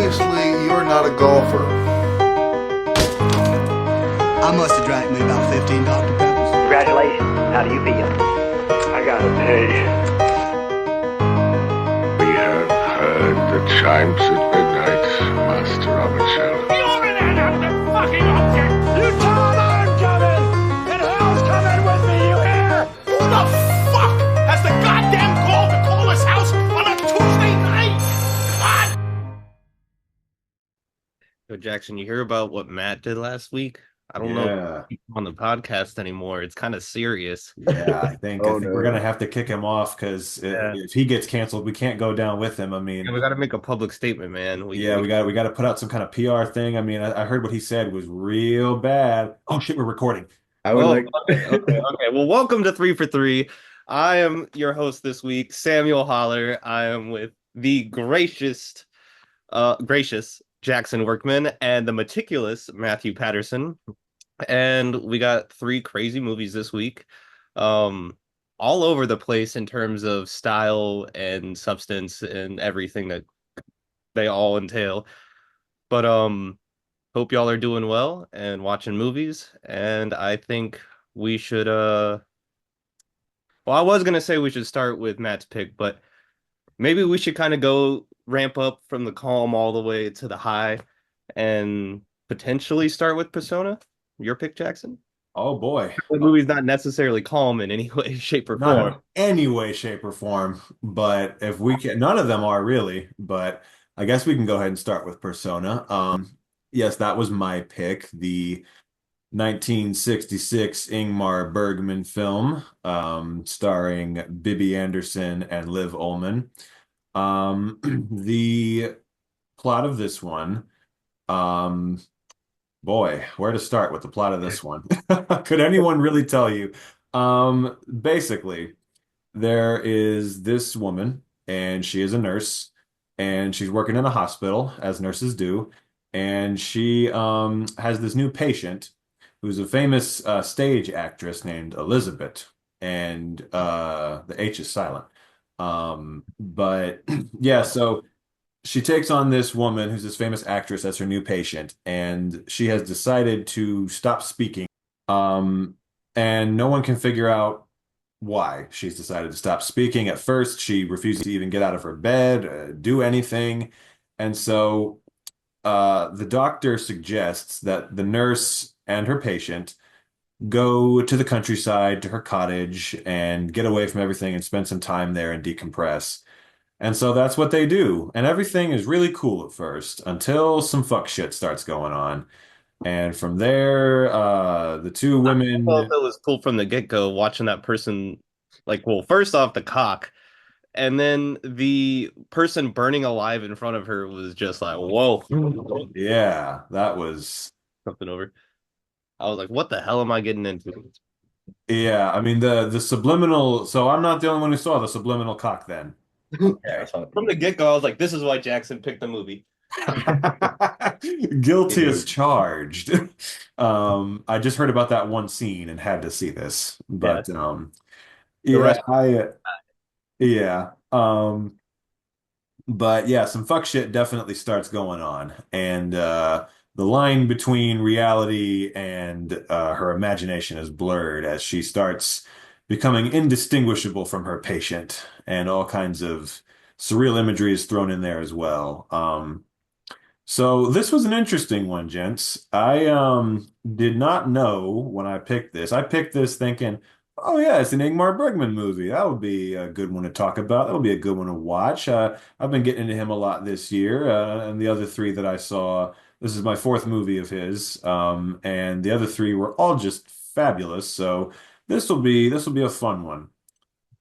obviously you're not a golfer. I must have drank me about 15 Dr. Peppers. Congratulations. How do you feel? I gotta pay. We have heard the chimes at midnight, Master Robert. You're an inanimate fucking object! You told I'm coming! And hell's coming with me, you hear? Who the fuck has the goddamn gall to call his house on a Tuesday night? God! Yo, Jackson, you hear about what Matt did last week? I don't know if he's on the podcast anymore. It's kind of serious. Yeah, I think we're gonna have to kick him off because if he gets canceled, we can't go down with him. I mean, we got to make a public statement, man. We got to put out some kind of PR thing. I mean, I heard what he said was real bad. Oh shit, we're recording. Okay. Well, welcome to 3 for 3. I am your host this week, Samuel Holler. I am with the gracious Jackson Workman and the meticulous Matthew Patterson. And we got 3 crazy movies this week, all over the place in terms of style and substance and everything that they all entail. But hope y'all are doing well and watching movies. And I think we should well, I was gonna say we should start with Matt's pick, but maybe we should kind of go ramp up from the calm all the way to the high and potentially start with Persona. Your pick, Jackson? Oh boy. The movie's not necessarily calm in any way, shape, or Not form. in any way, shape, or form. But if we can, none of them are really, but I guess we can go ahead and start with Persona. Yes, that was my pick, the 1966 Ingmar Bergman film, starring Bibi Andersson and Liv Ullmann. The plot of this one, boy, where to start with the plot of this one? Could anyone really tell you? Basically, there is this woman, and she is a nurse, and she's working in a hospital, as nurses do, and she has this new patient who's a famous stage actress named Elizabeth, and the H is silent. But yeah, so she takes on this woman who's this famous actress as her new patient, and she has decided to stop speaking. And no one can figure out why she's decided to stop speaking. At first, she refuses to even get out of her bed, do anything. And so the doctor suggests that the nurse and her patient go to the countryside, to her cottage, and get away from everything and spend some time there and decompress. And so that's what they do. And everything is really cool at first until some fuck shit starts going on. And from there, the two women. Well, it was cool from the get-go watching that person, like, well, first off, the cock, and then the person burning alive in front of her was just like, whoa. Yeah, that was something over. I was like, what the hell am I getting into? Yeah, I mean the subliminal. So I'm not the only one who saw the subliminal cock then. Okay. From the get-go, I was like, this is why Jackson picked the movie. Guilty as charged. I just heard about that one scene and had to see this. But but yeah, some fuck shit definitely starts going on. And the line between reality and her imagination is blurred as she starts becoming indistinguishable from her patient, and all kinds of surreal imagery is thrown in there as well. So this was an interesting one, gents. I did not know when I picked this. I picked this thinking, oh yeah, it's an Ingmar Bergman movie. That would be a good one to talk about. That would be a good one to watch. I've been getting into him a lot this year, and the other 3 that I saw, this is my 4th movie of his, and the other 3 were all just fabulous. So this will be a fun one.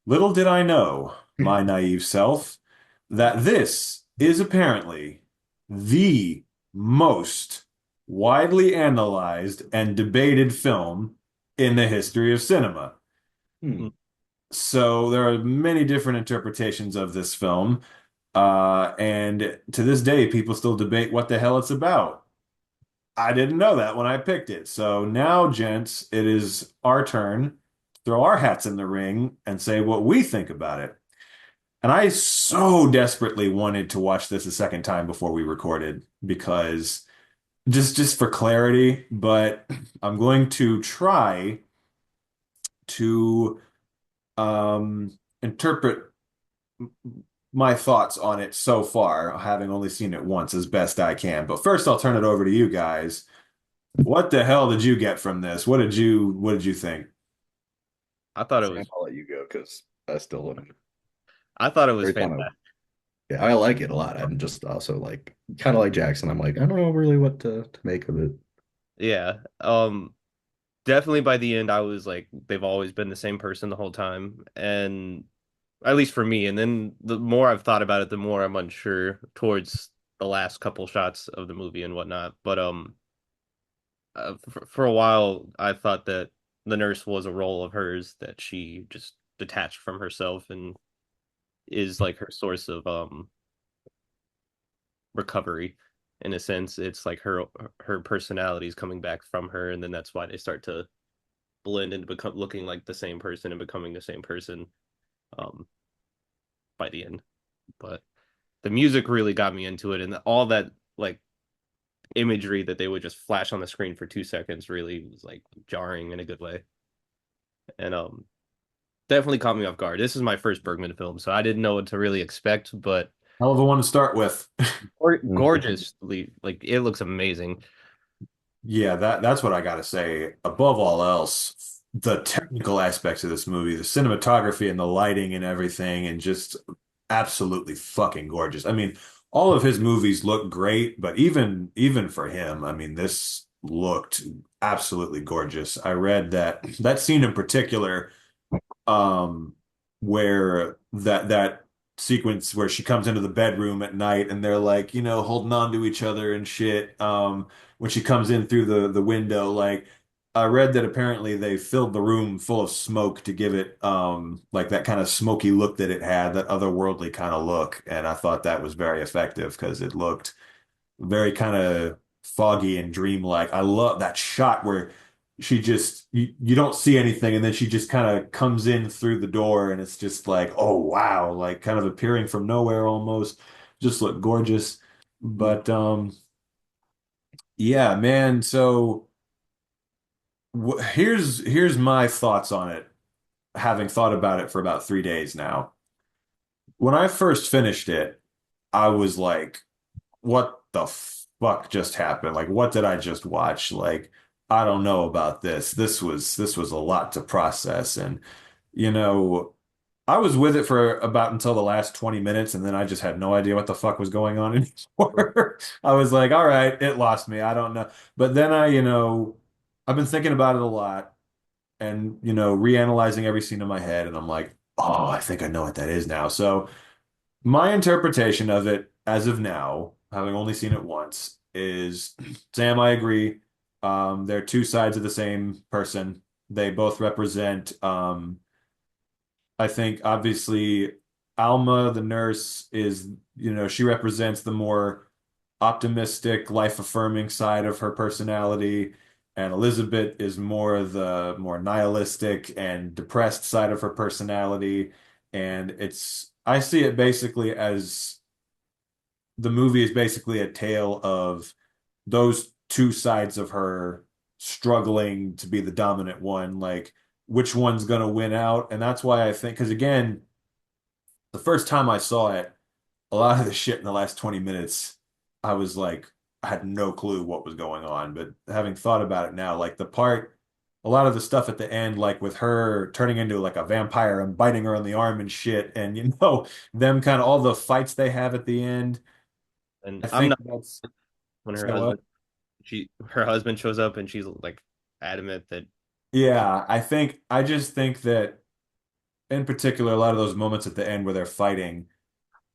Little did I know, my naive self, that this is apparently the most widely analyzed and debated film in the history of cinema. So there are many different interpretations of this film, and to this day, people still debate what the hell it's about. I didn't know that when I picked it. So now, gents, it is our turn to throw our hats in the ring and say what we think about it. And I so desperately wanted to watch this a second time before we recorded because just for clarity, but I'm going to try to interpret my thoughts on it so far, having only seen it once as best I can. But first I'll turn it over to you guys. What the hell did you get from this? What did you think? I thought it Sam, was I'll let you go because I still want to. I thought it was Every time fantastic. yeah, I like it a lot. I'm just also like kind of like Jackson. I'm like, I don't know really what to make of it. Yeah. Definitely by the end I was like they've always been the same person the whole time, and at least for me. And then the more I've thought about it, the more I'm unsure towards the last couple shots of the movie and whatnot. But for a while, I thought that the nurse was a role of hers that she just detached from herself and is like her source of recovery. In a sense, it's like her personality is coming back from her, and then that's why they start to blend and become looking like the same person and becoming the same person um by the end. But the music really got me into it, and all that like imagery that they would just flash on the screen for 2 seconds really was like jarring in a good way, and definitely caught me off guard. This is my first Bergman film, so I didn't know what to really expect, but Hell of a one to start with. gorgeously, like it looks amazing. Yeah, that's what I gotta say. Above all else, the technical aspects of this movie, the cinematography and the lighting and everything, and just absolutely fucking gorgeous. I mean, all of his movies look great, but even for him, I mean, this looked absolutely gorgeous. I read that scene in particular um where that sequence where she comes into the bedroom at night and they're like, holding on to each other and shit. When she comes in through the window, like I read that apparently they filled the room full of smoke to give it like that kind of smoky look that it had, that otherworldly kind of look. And I thought that was very effective because it looked very kind of foggy and dreamlike. I love that shot where she just you don't see anything and then she just kind of comes in through the door and it's just like, oh wow, like kind of appearing from nowhere almost. Just look gorgeous. But yeah, man, so here's my thoughts on it, having thought about it for about 3 days now. When I first finished it, I was like, what the fuck just happened? Like, what did I just watch? Like, I don't know about this. This was a lot to process. And, you know, I was with it for about until the last 20 minutes, and then I just had no idea what the fuck was going on anymore. I was like, all right, it lost me. I don't know. But then I've been thinking about it a lot and, reanalyzing every scene in my head, and I'm like, oh, I think I know what that is now. So my interpretation of it as of now, having only seen it once, is Sam, I agree. They're two sides of the same person. They both represent, I think, obviously, Alma, the nurse, is, she represents the more optimistic, life-affirming side of her personality, and Elizabeth is more the more nihilistic and depressed side of her personality. And I see it basically as the movie is basically a tale of those two sides of her struggling to be the dominant one, like which one's gonna win out. And that's why I think, because again, the first time I saw it, a lot of the shit in the last 20 minutes, I was like, I had no clue what was going on. But having thought about it now, like a lot of the stuff at the end, like with her turning into like a vampire and biting her on the arm and shit, and them kind of all the fights they have at the end, And I I'm think not that's when so what? her husband shows up and she's like adamant that Yeah, I just think that in particular, a lot of those moments at the end where they're fighting,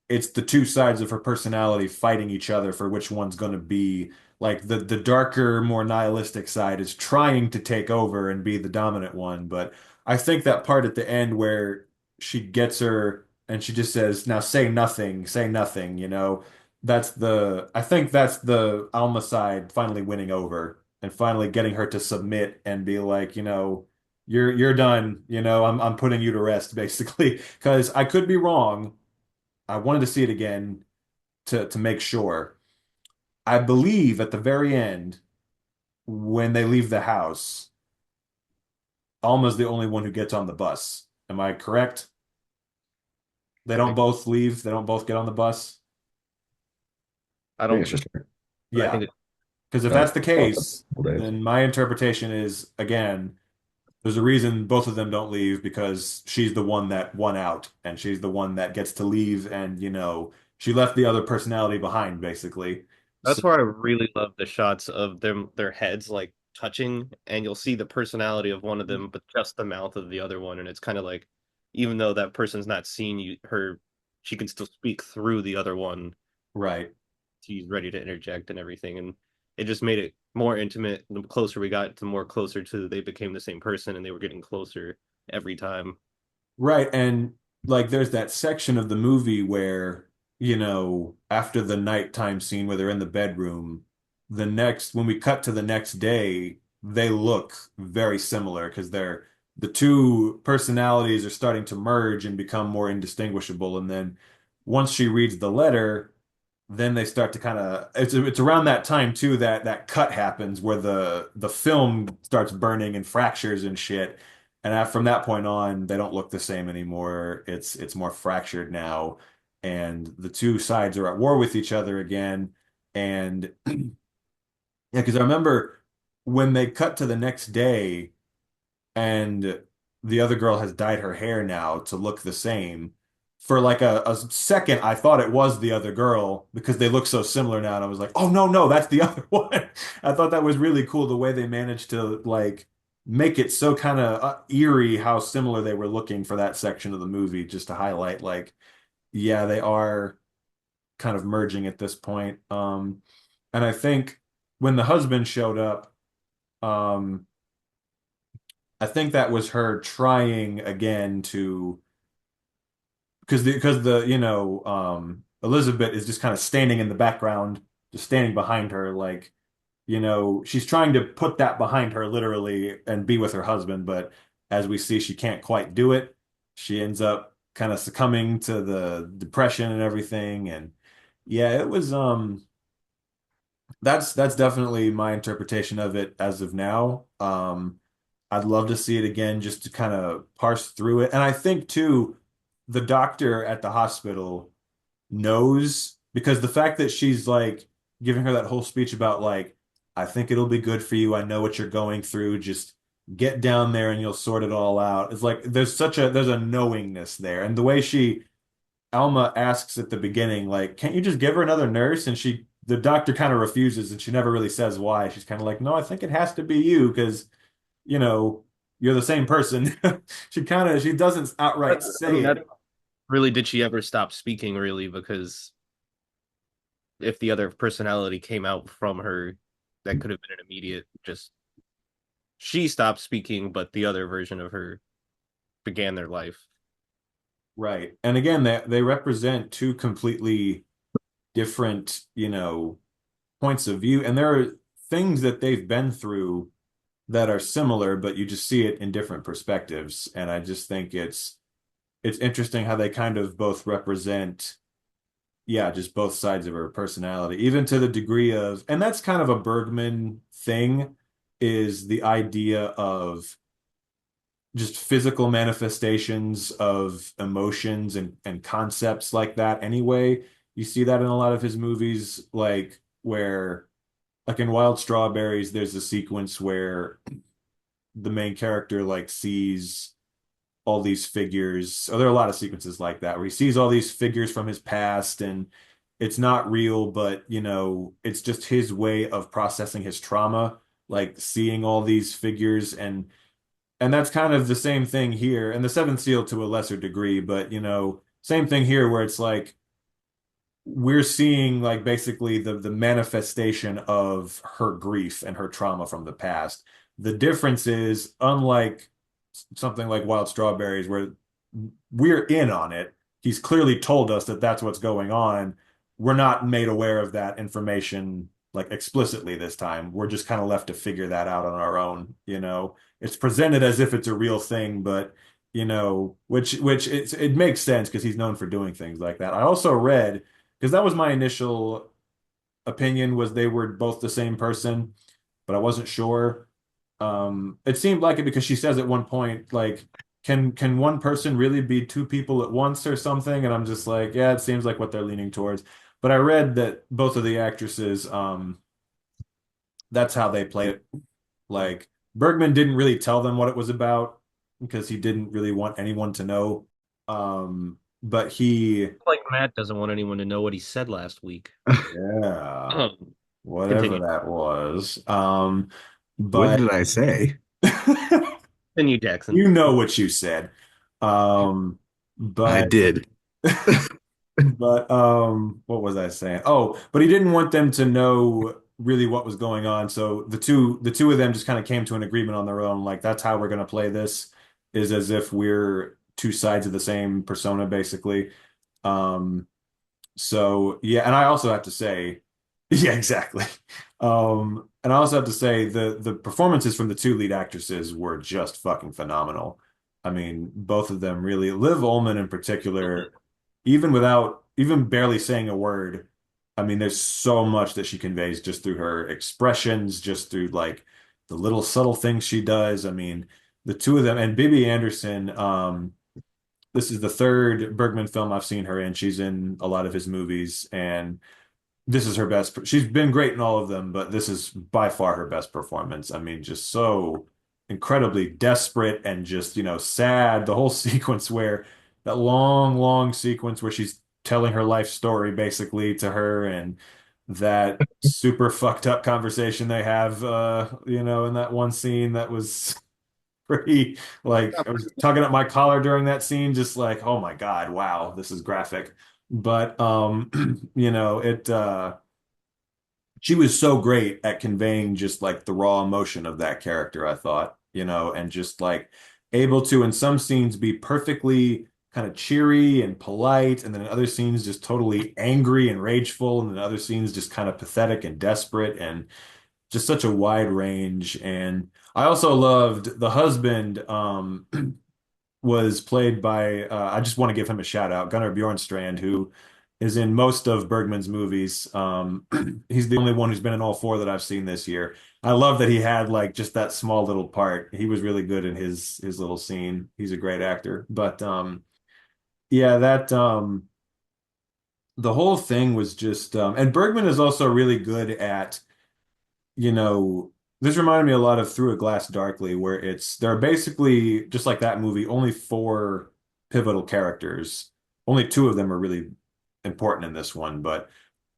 it's the two sides of her personality fighting each other for which one's going to be like the darker, more nihilistic side is trying to take over and be the dominant one. But I think that part at the end where she gets her and she just says, "Now say nothing," I think that's the Alma side finally winning over and finally getting her to submit and be like, you're done, I'm putting you to rest basically. Because I could be wrong, I wanted to see it again to make sure. I believe at the very end, when they leave the house, Alma's the only one who gets on the bus. Am I correct? They I don't think both leave. They don't both get on the bus. I I think don't it's just her. but I Yeah, think it, because if Oh, that's the oh, it's case, couple days. then my interpretation is again, there's a reason both of them don't leave because she's the one that won out and she's the one that gets to leave and she left the other personality behind basically. So that's where I really love the shots of their heads like touching, and you'll see the personality of one of them, but just the mouth of the other one, and it's kind of like even though that person's not seeing she can still speak through the other one. right. He's ready to interject and everything, and it just made it more intimate. The closer we got, the more closer to they became the same person, and they were getting closer every time. Right. And like there's that section of the movie where, after the nighttime scene where they're in the bedroom, when we cut to the next day, they look very similar because the two personalities are starting to merge and become more indistinguishable. And then once she reads the letter, then they start to kind of it's around that time too that cut happens where the film starts burning and fractures and shit. And from that point on, they don't look the same anymore. It's more fractured now, and the two sides are at war with each other again. And yeah, because I remember when they cut to the next day, and the other girl has dyed her hair now to look the same. For like a second, I thought it was the other girl because they look so similar now, and I was like, "Oh no, no, that's the other one." I thought that was really cool the way they managed to like make it so kind of eerie how similar they were looking for that section of the movie, just to highlight like, yeah, they are kind of merging at this point. And I think when the husband showed up, um, I think that was her trying again to because Elizabeth is just kind of standing in the background, just standing behind her, like she's trying to put that behind her literally and be with her husband, but as we see, she can't quite do it. She ends up kind of succumbing to the depression and everything, and yeah, it was that's definitely my interpretation of it as of now. I'd love to see it again just to kind of parse through it. And I think too, the doctor at the hospital knows because the fact that she's like giving her that whole speech about like, I think it'll be good for you. I know what you're going through. Just get down there and you'll sort it all out. It's like there's a knowingness there. And the way Alma asks at the beginning, like, can't you just give her another nurse? And the doctor kind of refuses and she never really says why. She's kind of like, no, I think it has to be you because you know, you're the same person. She doesn't outright I say mean, it. that really did she ever stop speaking? Really, because if the other personality came out from her, that could have been an immediate just she stopped speaking, but the other version of her began their life. Right. And again, they represent two completely different, points of view. And there are things that they've been through that are similar, but you just see it in different perspectives. And I just think it's interesting how they kind of both represent, yeah, just both sides of her personality, even to the degree of, and that's kind of a Bergman thing, is the idea of just physical manifestations of emotions and concepts like that anyway. You see that in a lot of his movies, like where, like in Wild Strawberries, there's a sequence where the main character like sees all these figures. Oh, there are a lot of sequences like that where he sees all these figures from his past and it's not real, but it's just his way of processing his trauma, like seeing all these figures and that's kind of the same thing here, and the Seventh Seal to a lesser degree, but same thing here where it's like we're seeing like basically the manifestation of her grief and her trauma from the past. The difference is, unlike something like Wild Strawberries, where we're in on it, he's clearly told us that that's what's going on. We're not made aware of that information like explicitly this time. We're just kind of left to figure that out on our own. It's presented as if it's a real thing, but which it makes sense because he's known for doing things like that. I also read because that was my initial opinion was they were both the same person, but I wasn't sure. It seemed like it because she says at one point, like, can one person really be two people at once or something? And I'm just like, yeah, it seems like what they're leaning towards. But I read that both of the actresses, that's how they played it. Like Bergman didn't really tell them what it was about because he didn't really want anyone to know. But he, Like Matt doesn't want anyone to know what he said last week. yeah, Um, whatever Continue. that was. What But did I say? Continue, Jackson. you know what you said. Um, I but did. what was I saying? Oh, but he didn't want them to know really what was going on. So the two of them just kind of came to an agreement on their own. Like that's how we're gonna play this, is as if we're two sides of the same persona, basically. Um, so yeah, and I also have to say, yeah, exactly. And I also have to say the performances from the two lead actresses were just fucking phenomenal. I mean, both of them really. Liv Ullmann in particular, even without even barely saying a word, I mean, there's so much that she conveys just through her expressions, just through like the little subtle things she does. I mean, the two of them and Bibi Anderson, this is the third Bergman film I've seen her in. She's in a lot of his movies, and this is her best. She's been great in all of them, but this is by far her best performance. I mean, just so incredibly desperate and just, sad. The whole sequence where that long, long sequence where she's telling her life story basically to her and that super fucked up conversation they have, in that one scene that was pretty like I was tugging at my collar during that scene, just like, oh my God, wow, this is graphic. But it she was so great at conveying just like the raw emotion of that character, I thought, and just like able to in some scenes be perfectly kind of cheery and polite, and then in other scenes just totally angry and rageful, and then other scenes just kind of pathetic and desperate and just such a wide range. And I also loved the husband, was played by I just want to give him a shout out, Gunnar Bjornstrand, who is in most of Bergman's movies. He's the only one who's been in all four that I've seen this year. I love that he had like just that small little part. He was really good in his little scene. He's a great actor. But yeah, that the whole thing was just and Bergman is also really good at you know, this reminded me a lot of Through a Glass Darkly, where there are basically just like that movie, only four pivotal characters. Only two of them are really important in this one, but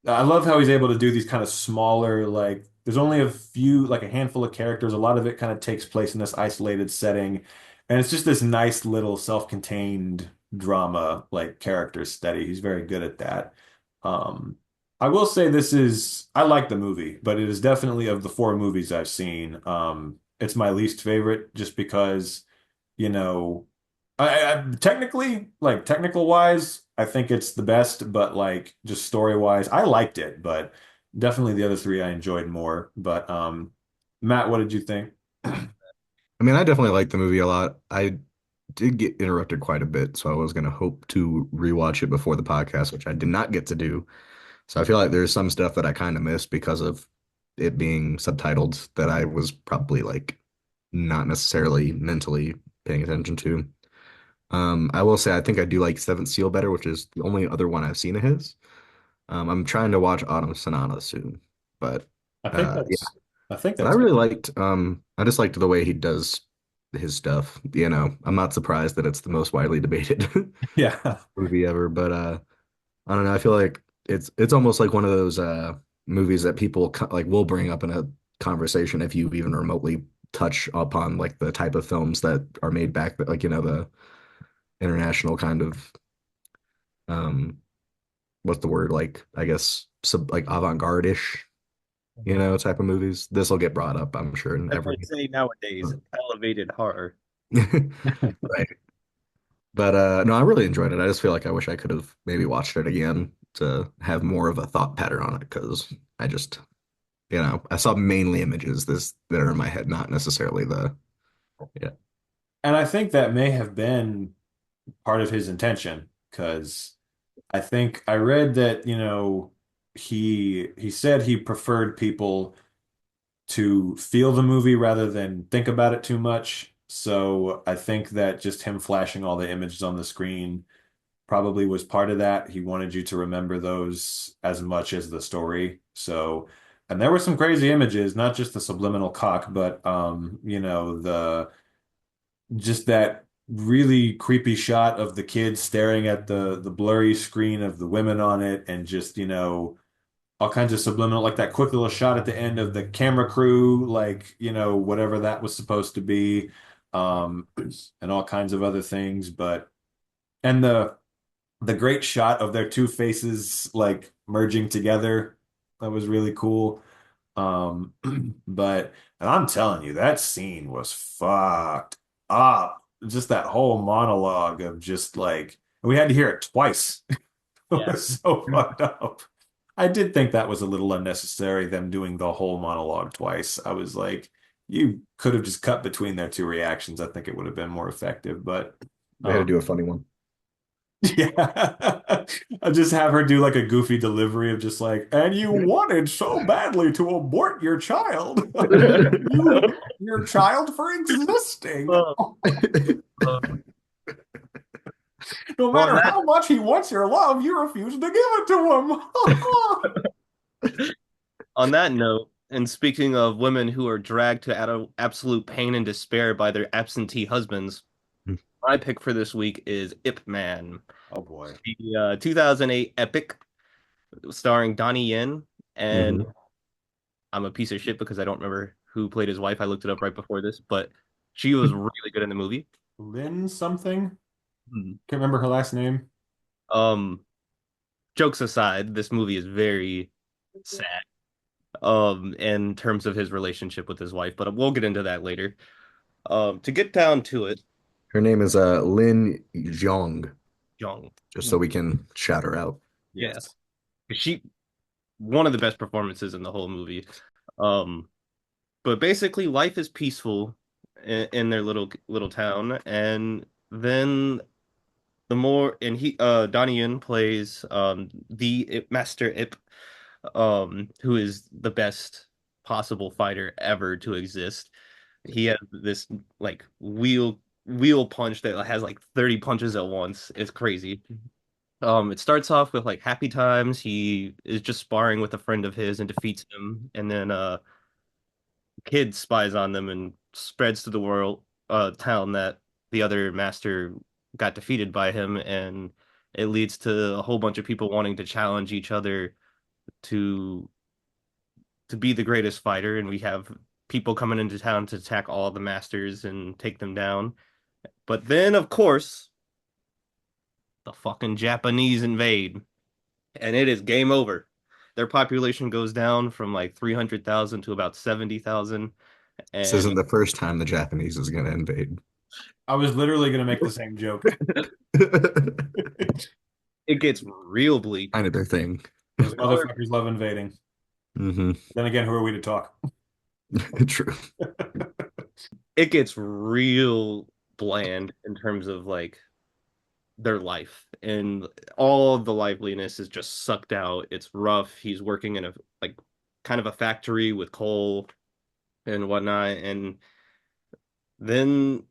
I love how he's able to do these kind of smaller, like there's only a few, like a handful of characters. A lot of it kind of takes place in this isolated setting, and it's just this nice little self-contained drama, like character study. He's very good at that. Um, I will say I like the movie, but it is definitely of the four movies I've seen. It's my least favorite just because, you know, technically, like technical wise, I think it's the best, but like just story wise, I liked it, but definitely the other three I enjoyed more. But Matt, what did you think? I mean, I definitely liked the movie a lot. I did get interrupted quite a bit, so I was going to hope to rewatch it before the podcast, which I did not get to do. So I feel like there's some stuff that I kind of missed because of it being subtitled that I was probably like not necessarily mentally paying attention to. I will say I think I do like Seventh Seal better, which is the only other one I've seen of his. I'm trying to watch Autumn Sonata soon, but I think yeah. I think But I that's really liked I just liked the way he does his stuff. I'm not surprised that it's the most widely debated yeah. movie ever, but I don't know. I feel like it's almost like one of those movies that people like will bring up in a conversation if you even remotely touch upon like the type of films that are made back, like the international kind of um what's the word, like I guess like avant-garde-ish, type of movies. This will get brought up, I'm sure, in As every they say nowadays, elevated horror. right. But no, I really enjoyed it. I just feel like I wish I could have maybe watched it again to have more of a thought pattern on it because I just, I saw mainly images that are in my head, not necessarily the yeah. And I think that may have been part of his intention, because I think I read that, he said he preferred people to feel the movie rather than think about it too much. So I think that just him flashing all the images on the screen probably was part of that. He wanted you to remember those as much as the story. So, and there were some crazy images, not just the subliminal cock, but the just that really creepy shot of the kids staring at the blurry screen of the women on it, and just, all kinds of subliminal, like that quick little shot at the end of the camera crew, like, whatever that was supposed to be, um, and all kinds of other things. But and the great shot of their two faces like merging together, that was really cool. Um, but and I'm telling you, that scene was fucked up. Just that whole monologue of just like we had to hear it twice. It Yeah. was so fucked up. I did think that was a little unnecessary, them doing the whole monologue twice. I was like, you could have just cut between their two reactions. I think it would have been more effective, but They had to do a funny one. yeah. I'll just have her do like a goofy delivery of just like, and you wanted so badly to abort your child. You hate your child for existing. Uh, uh, No well, matter how much he wants your love, you refuse to give it to him. on that note, and speaking of women who are dragged to absolute pain and despair by their absentee husbands, my pick for this week is Ip Man, Oh boy. the 2008 epic starring Donnie Yen. And Mhm. I'm a piece of shit because I don't remember who played his wife. I looked it up right before this, but she was really good in the movie. Lynn something? Mhm. Can't remember her last name. Um, Jokes aside, this movie is very sad. In terms of his relationship with his wife, but we'll get into that later. To get down to it, Her name is Lin Jong, Young, just so we can shout her out. yeah, Yes. she one of the best performances in the whole movie. Um, but basically, life is peaceful in their little town, and then the more and he Donnie Yen plays the Master Ip, who is the best possible fighter ever to exist. He has this like wheel punch that has like 30 punches at once. It's crazy. It starts off with like happy times. He is just sparring with a friend of his and defeats him, and then kid spies on them and spreads to the world town that the other master got defeated by him, and it leads to a whole bunch of people wanting to challenge each other to be the greatest fighter, and we have people coming into town to attack all the masters and take them down. But then, of course, the fucking Japanese invade, and it is game over. Their population goes down from like 300,000 to about 70,000, This and isn't the first time the Japanese is going to invade. I was literally going to make the same joke. it gets real bleak. Kind of their thing. Those motherfuckers love invading. Hmm. Then again, who are we to talk? True. It gets real bland in terms of like their life, and all of the liveliness is just sucked out. It's rough. He's working in a like kind of a factory with coal and whatnot, and then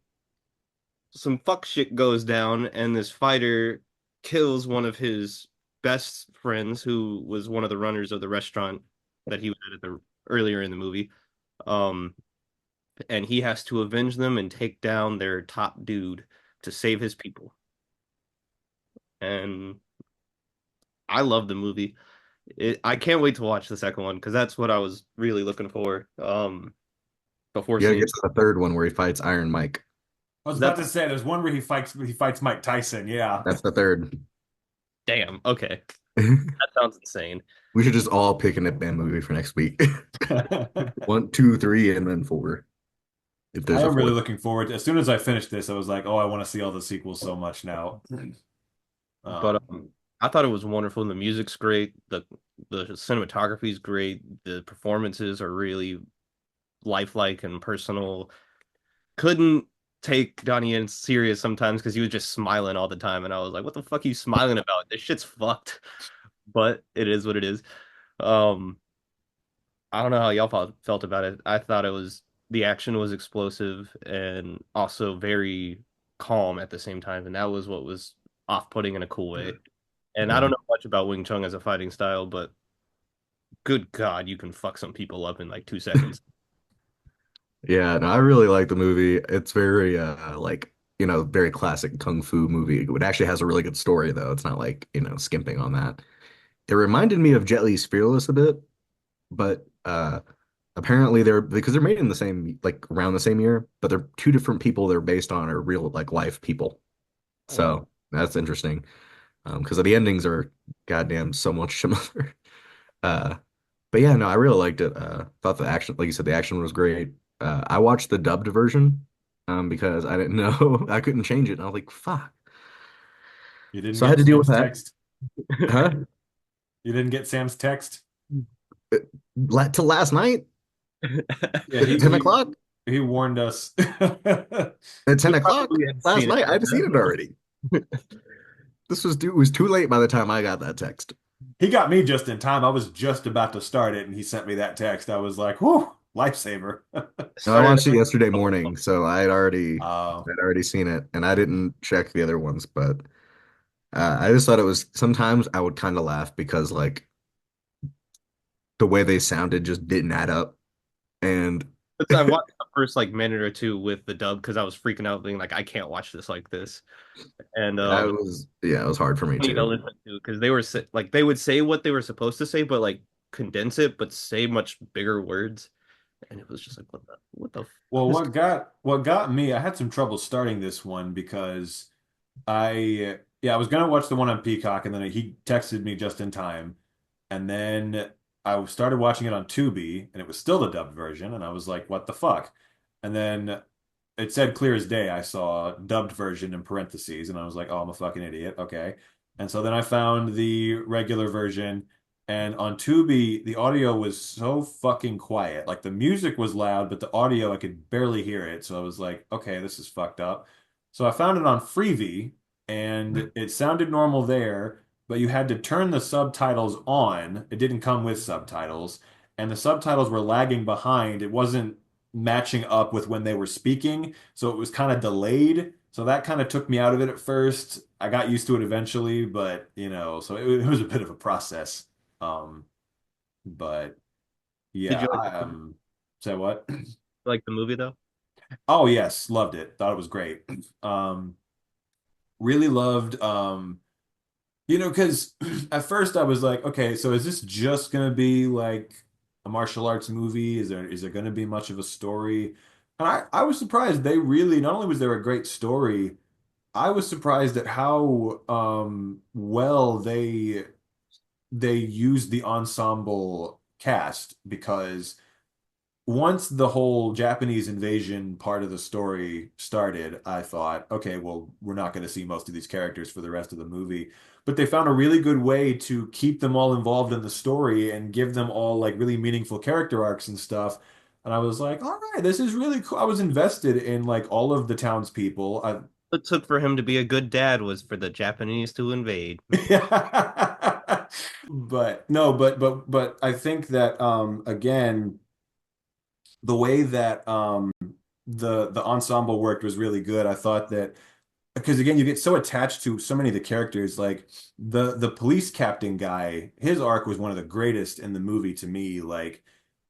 some fuck shit goes down, and this fighter kills one of his best friends, who was one of the runners of the restaurant that he was at the earlier in the movie. Um, and he has to avenge them and take down their top dude to save his people. And I love the movie. I can't wait to watch the second one because that's what I was really looking for. Before You gotta seeing get to the third one where he fights Iron Mike. I was that. about to say, there's one where he fights Mike Tyson. Yeah. That's the third. Damn. Okay, We that sounds insane. should just all pick an Ip Man movie for next week. One, two, three, and then four. If I there's a am really fourth. looking forward to, as soon as I finish this, I was like, oh, I want to see all the sequels so much now. But I thought it was wonderful. The music's great. The cinematography is great. The performances are really lifelike and personal. Couldn't take Donnie Yen serious sometimes because he was just smiling all the time, and I was like, "What the fuck are you smiling about? This shit's fucked." But it is what it is. Um, I don't know how y'all felt about it. I thought it was the action was explosive and also very calm at the same time, and that was what was off-putting in a cool way. And I Yeah. don't know much about Wing Chun as a fighting style, but good God, you can fuck some people up in like 2 seconds. Yeah, no, I really like the movie. It's very like, very classic kung fu movie. It actually has a really good story though. It's not like, skimping on that. It reminded me of Jet Li's Fearless a bit, but apparently they're because they're made in the same like around the same year, but they're two different people they're based on are real like life people. Mm. So that's interesting. Because the endings are goddamn so much similar. Uh, but yeah, no, I really liked it. Thought the action, like you said, the action was great. I watched the dubbed version because I didn't know I couldn't change it. And I was like, fuck. You didn't So I had get to deal with Sam's that. text? Huh? You didn't get Sam's text? Till last night Yeah, at 10 o'clock? he warned us. At He 10 o'clock probably had last seen it night? by I'd seen it then. already. It was too late by the time I got that text. He got me just in time. I was just about to start it, and he sent me that text. I was like, "Whew, lifesaver." No, I Started watched it yesterday morning, so Uh, I'd already seen it, and I didn't check the other ones, but I just thought it was sometimes I would kind of laugh because like the way they sounded just didn't add up, and I watched the first like minute or two with the dub because I was freaking out, being like, I can't watch this like this. And it was hard for me funny to too. listen to because they were like they would say what they were supposed to say, but like condense it, but say much bigger words. And it was just like, what the fuck well, is what got me? I had some trouble starting this one because I was gonna watch the one on Peacock, and then he texted me just in time. And then I started watching it on Tubi, and it was still the dubbed version, and I was like, "What the fuck?" And then it said clear as day. I saw dubbed version in parentheses, and I was like, "Oh, I'm a fucking idiot." Okay. And so then I found the regular version, and on Tubi, the audio was so fucking quiet. Like the music was loud, but the audio, I could barely hear it. So I was like, "Okay, this is fucked up." So I found it on Freevee, and it sounded normal there, but you had to turn the subtitles on. It didn't come with subtitles, and the subtitles were lagging behind. It wasn't matching up with when they were speaking, so it was kind of delayed. So that kind of took me out of it at first. I got used to it eventually, but so it was a bit of a process. Um, but did yeah, you I say what? like the movie though? Oh yes, loved it. Thought it was great. Um, really loved because at first I was like, okay, so is this just gonna be like a martial arts movie? Is there gonna be much of a story? And I was surprised they really not only was there a great story, I was surprised at how well they used the ensemble cast because once the whole Japanese invasion part of the story started, I thought, okay, well, we're not going to see most of these characters for the rest of the movie. But they found a really good way to keep them all involved in the story and give them all like really meaningful character arcs and stuff. And I was like, all right, this is really cool. I was invested in like all of the townspeople. What it took for him to be a good dad was for the Japanese to invade. But no, but I think that again the way that the ensemble worked was really good. I thought that because again, you get so attached to so many of the characters, like the police captain guy, his arc was one of the greatest in the movie to me. Like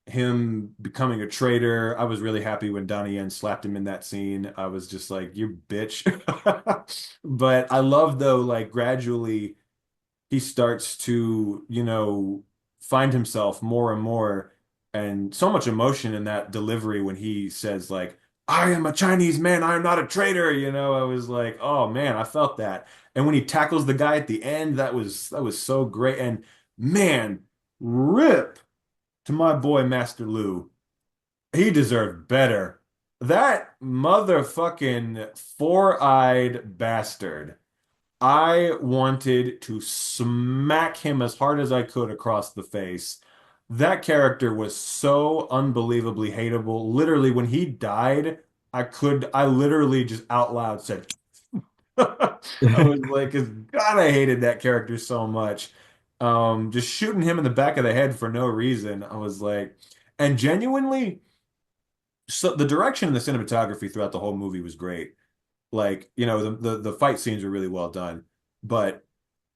him becoming a traitor, I was really happy when Donnie Yen slapped him in that scene. I was just like, "You bitch!" But I love though, like gradually he starts to, find himself more and more, and so much emotion in that delivery when he says like, "I am a Chinese man, I am not a traitor," I was like, "Oh man, I felt that." And when he tackles the guy at the end, that was so great. And man, rip to my boy Master Lu. He deserved better. That motherfucking four-eyed bastard. I wanted to smack him as hard as I could across the face. That character was so unbelievably hateable. Literally, when he died, I literally just out loud said, I was like, 'cause God, I hated that character so much. Just shooting him in the back of the head for no reason. I was like, and genuinely, so the direction and the cinematography throughout the whole movie was great. Like, the fight scenes were really well done, but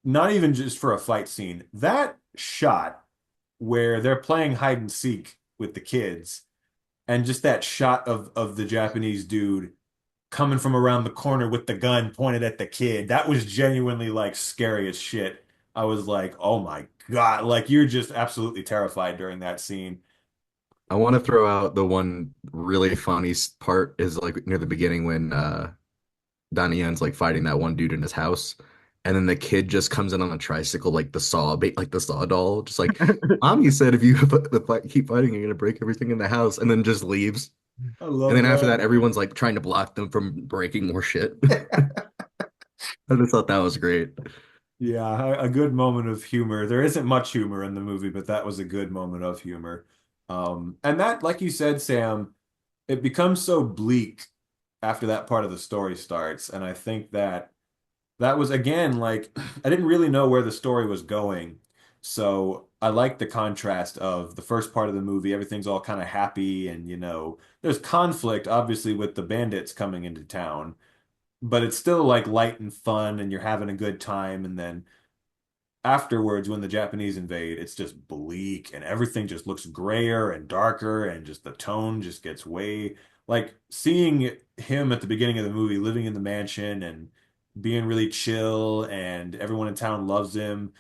not even just for a fight scene. That shot where they're playing hide and seek with the kids, and just that shot of the Japanese dude coming from around the corner with the gun pointed at the kid. That was genuinely like scary as shit. I was like, oh my God, like you're just absolutely terrified during that scene. I want to throw out the one really funny part is like near the beginning when Donnie Yen's like fighting that one dude in his house, and then the kid just comes in on a tricycle like the saw bait, like the saw doll, just like Mommy said, if you keep fighting, you're gonna break everything in the house, and then just leaves. I And love then after that. that, everyone's like trying to block them from breaking more shit. I just thought that was great. Yeah, a good moment of humor. There isn't much humor in the movie, but that was a good moment of humor. And that, like you said, Sam, it becomes so bleak after that part of the story starts. And I think that was again like I didn't really know where the story was going. So I like the contrast of the first part of the movie, everything's all kind of happy and there's conflict obviously with the bandits coming into town, but it's still like light and fun and you're having a good time. And then afterwards, when the Japanese invade, it's just bleak and everything just looks grayer and darker and just the tone just gets way like seeing him at the beginning of the movie living in the mansion and being really chill and everyone in town loves him.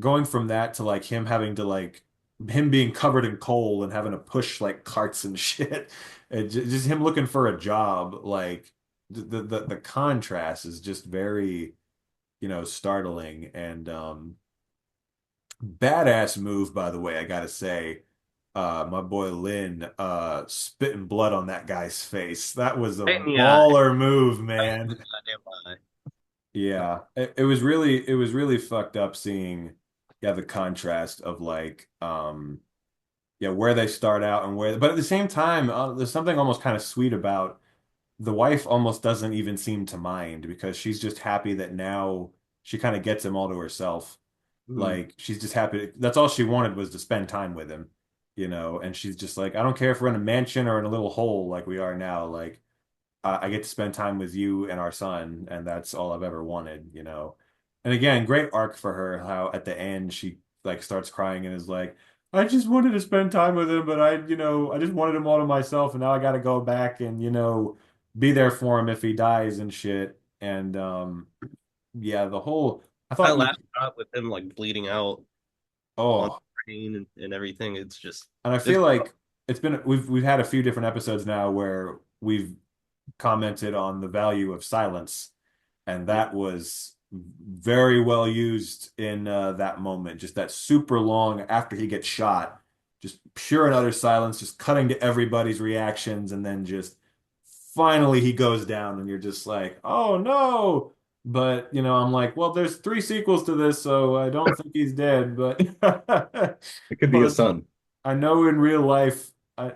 Going from that to like him having to like him being covered in coal and having to push like carts and shit. And just him looking for a job, like the contrast is just very, startling and badass move, by the way, I gotta say. My boy Lin spitting blood on that guy's face. That was a Right in the eye. baller move, Right in the man. goddamn eye. Yeah. It was really fucked up seeing the contrast of like where they start out and where but at the same time there's something almost kind of sweet about the wife almost doesn't even seem to mind because she's just happy that now she kind of gets him all to herself. Mhm. Like she's just happy. That's all she wanted was to spend time with him, and she's just like, I don't care if we're in a mansion or in a little hole like we are now. Like I get to spend time with you and our son, and that's all I've ever wanted. And again, great arc for her, how at the end she like starts crying and is like, I just wanted to spend time with him, but I just wanted him all to myself, and now I got to go back and, be there for him if he dies and shit. And yeah, the whole I That thought last shot with him like bleeding out on oh, the train and everything, it's just and I it's feel like we've had a few different episodes now where we've commented on the value of silence, and that was very well used in that moment. Just that super long after he gets shot, just pure and utter silence, just cutting to everybody's reactions, and then just finally he goes down, and you're just like, oh no. But I'm like, well, there's three sequels to this, so I don't think he's dead. But It could be his but son. I know in real life, I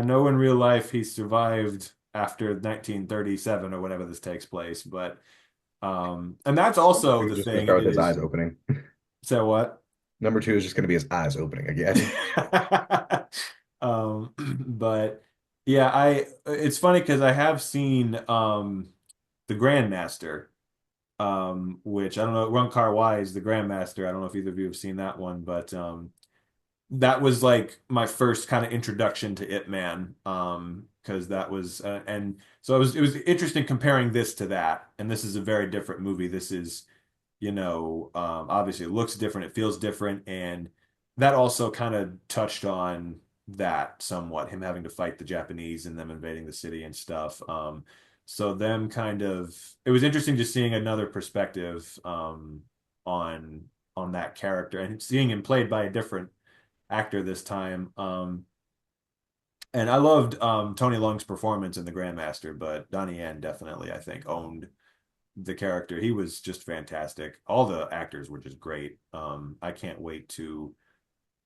know in real life he survived after 1937 or whenever this takes place. But and that's He also was the just gonna thing start with his eyes is, opening. so what? Number two is just gonna be his eyes opening again. But yeah, it's funny because I have seen the Grandmaster, which I don't know, Ron Kar Wai is the Grandmaster. I don't know if either of you have seen that one, but that was like my first kind of introduction to Ip Man, because that was and so it was interesting comparing this to that, and this is a very different movie. This is, obviously it looks different, it feels different, and that also kind of touched on that somewhat, him having to fight the Japanese and them invading the city and stuff. So them kind of, it was interesting just seeing another perspective on that character and seeing him played by a different actor this time. And I loved Tony Leung's performance in The Grandmaster, but Donnie Yen definitely, I think, owned the character. He was just fantastic. All the actors were just great. I can't wait to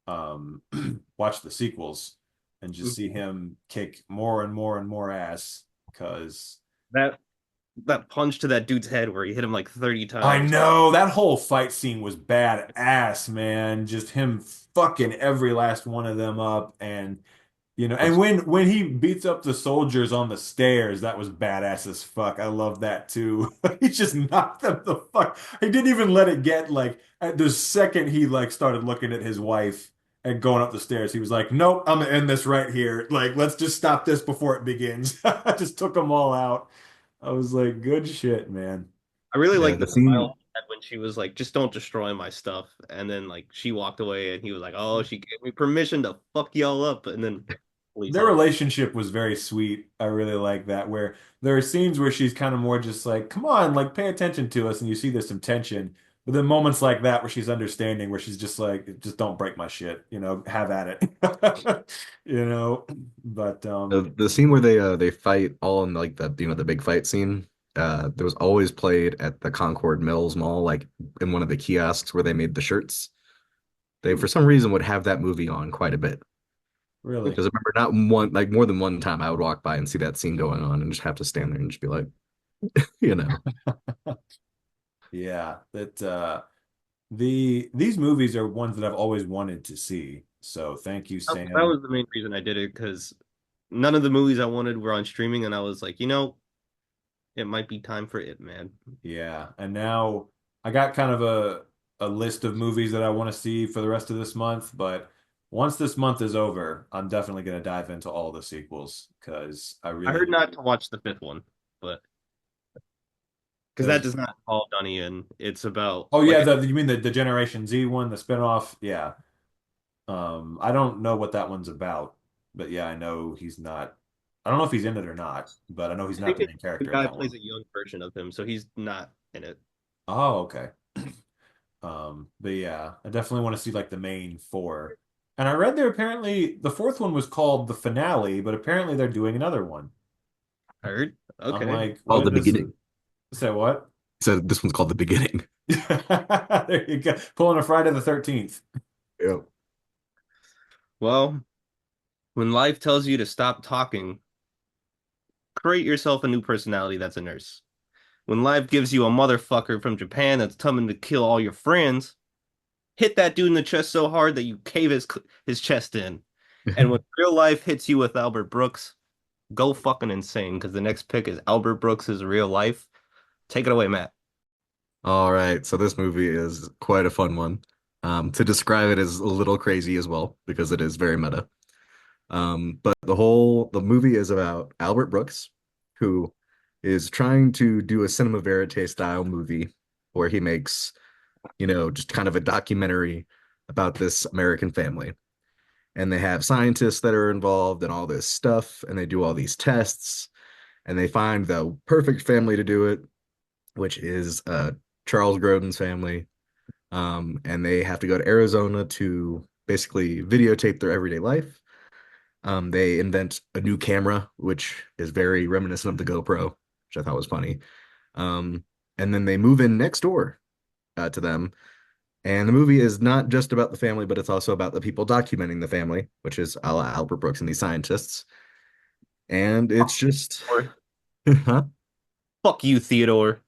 watch the sequels and just see him kick more and more and more ass. because That that punch to that dude's head where he hit him like 30 I times. know that whole fight scene was badass, man. Just him fucking every last one of them up, and and when he beats up the soldiers on the stairs, that was badass as fuck. I love that too. He just knocked them the fuck. He didn't even let it get like at the second he like started looking at his wife and going up the stairs. He was like, "Nope, I'm gonna end this right here. Like, let's just stop this before it begins." I just took them all out. I was like, "Good shit, man." I really Yeah, like the the smile scene. he had when she was like, just don't destroy my stuff. And then like she walked away and he was like, oh, she gave me permission to fuck y'all up. And then police Their on him. relationship was very sweet. I really like that, where there are scenes where she's kind of more just like, come on, like pay attention to us, and you see there's some tension. But then moments like that where she's understanding, where she's just like, just don't break my shit, have at it. You know. But The scene where they fight all in like the big fight scene, there was always played at the Concord Mills Mall, like in one of the kiosks where they made the shirts. They for some reason would have that movie on quite a bit. really. Because I remember not one, like more than one time I would walk by and see that scene going on and just have to stand there and just be like, you know. Yeah, that these movies are ones that I've always wanted to see. So thank you, That Sam. was the main reason I did it because none of the movies I wanted were on streaming. And I was like, it might be time for it, man. Yeah, and now I got kind of a list of movies that I want to see for the rest of this month, but once this month is over, I'm definitely going to dive into all the sequels because I I really heard not to watch the fifth one, but because that because does not involve Donnie and it's about oh like yeah, you mean the Generation Z one, the spinoff? Yeah. I don't know what that one's about, but yeah, I know he's not. I don't know if he's in it or not, but I know he's I not think the main the character of guy that one. plays a young version of him, so he's not in it. Oh, okay. But yeah, I definitely want to see like the main four. And I read there apparently the fourth one was called the finale, but apparently they're doing another one. Heard? I'm Okay. like, what Called is The this? Beginning. Say what? So this one's called The Beginning. There you go. Pulling a Friday the 13th. Yep. Well, when life tells you to stop talking, create yourself a new personality that's a nurse. When life gives you a motherfucker from Japan that's coming to kill all your friends, hit that dude in the chest so hard that you cave his chest in. And when real life hits you with Albert Brooks, go fucking insane because the next pick is Albert Brooks's real life. Take it away, Matt. All right, so this movie is quite a fun one. To describe it is a little crazy as well because it is very meta. But the movie is about Albert Brooks, who is trying to do a cinema verite style movie where he makes, just kind of a documentary about this American family. And they have scientists that are involved in all this stuff, and they do all these tests, and they find the perfect family to do it, which is Charles Grodin's family. And they have to go to Arizona to basically videotape their everyday life. They invent a new camera, which is very reminiscent of the GoPro, which I thought was funny. Um, and then they move in next door to them. And the movie is not just about the family, but it's also about the people documenting the family, which is a la Albert Brooks and these scientists. And it's just, Or huh? fuck you, Theodore.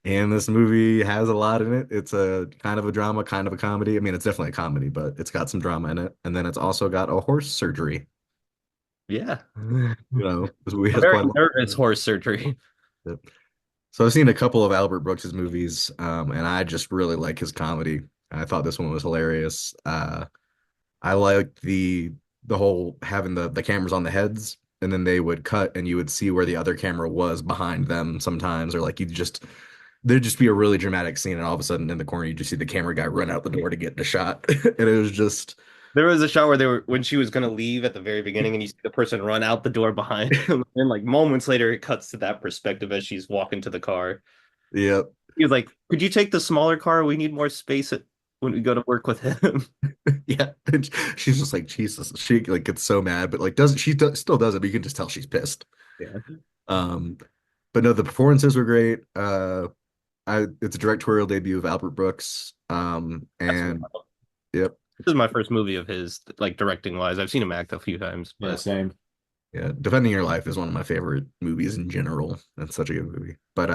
And this movie has a lot in it. It's a kind of a drama, kind of a comedy. I mean, it's definitely a comedy, but it's got some drama in it. And then it's also got a horse surgery. Yeah. This movie A has very quite a lot. nervous horse surgery. Yep. So I've seen a couple of Albert Brooks's movies, and I just really like his comedy. I thought this one was hilarious. I liked the whole having the cameras on the heads, and then they would cut, and you would see where the other camera was behind them sometimes, or like there'd just be a really dramatic scene, and all of a sudden in the corner you just see the camera guy run out the door to get the shot, and it was just There was a shot where when she was gonna leave at the very beginning, and you see the person run out the door behind him, and like moments later, it cuts to that perspective as she's walking to the car. yeah. He was like, "Could you take the smaller car? We need more space when we go to work with him." Yeah, and she's just like Jesus. She like gets so mad, but like still does it, but you can just tell she's pissed. Yeah, Um, but no, the performances were great. It's a directorial debut of Albert Brooks. that's And wild. yep, This is my first movie of his, like directing wise. I've seen him act a few times, Yeah, but same. Yeah, Defending Your Life is one of my favorite movies in general. That's such a good movie. But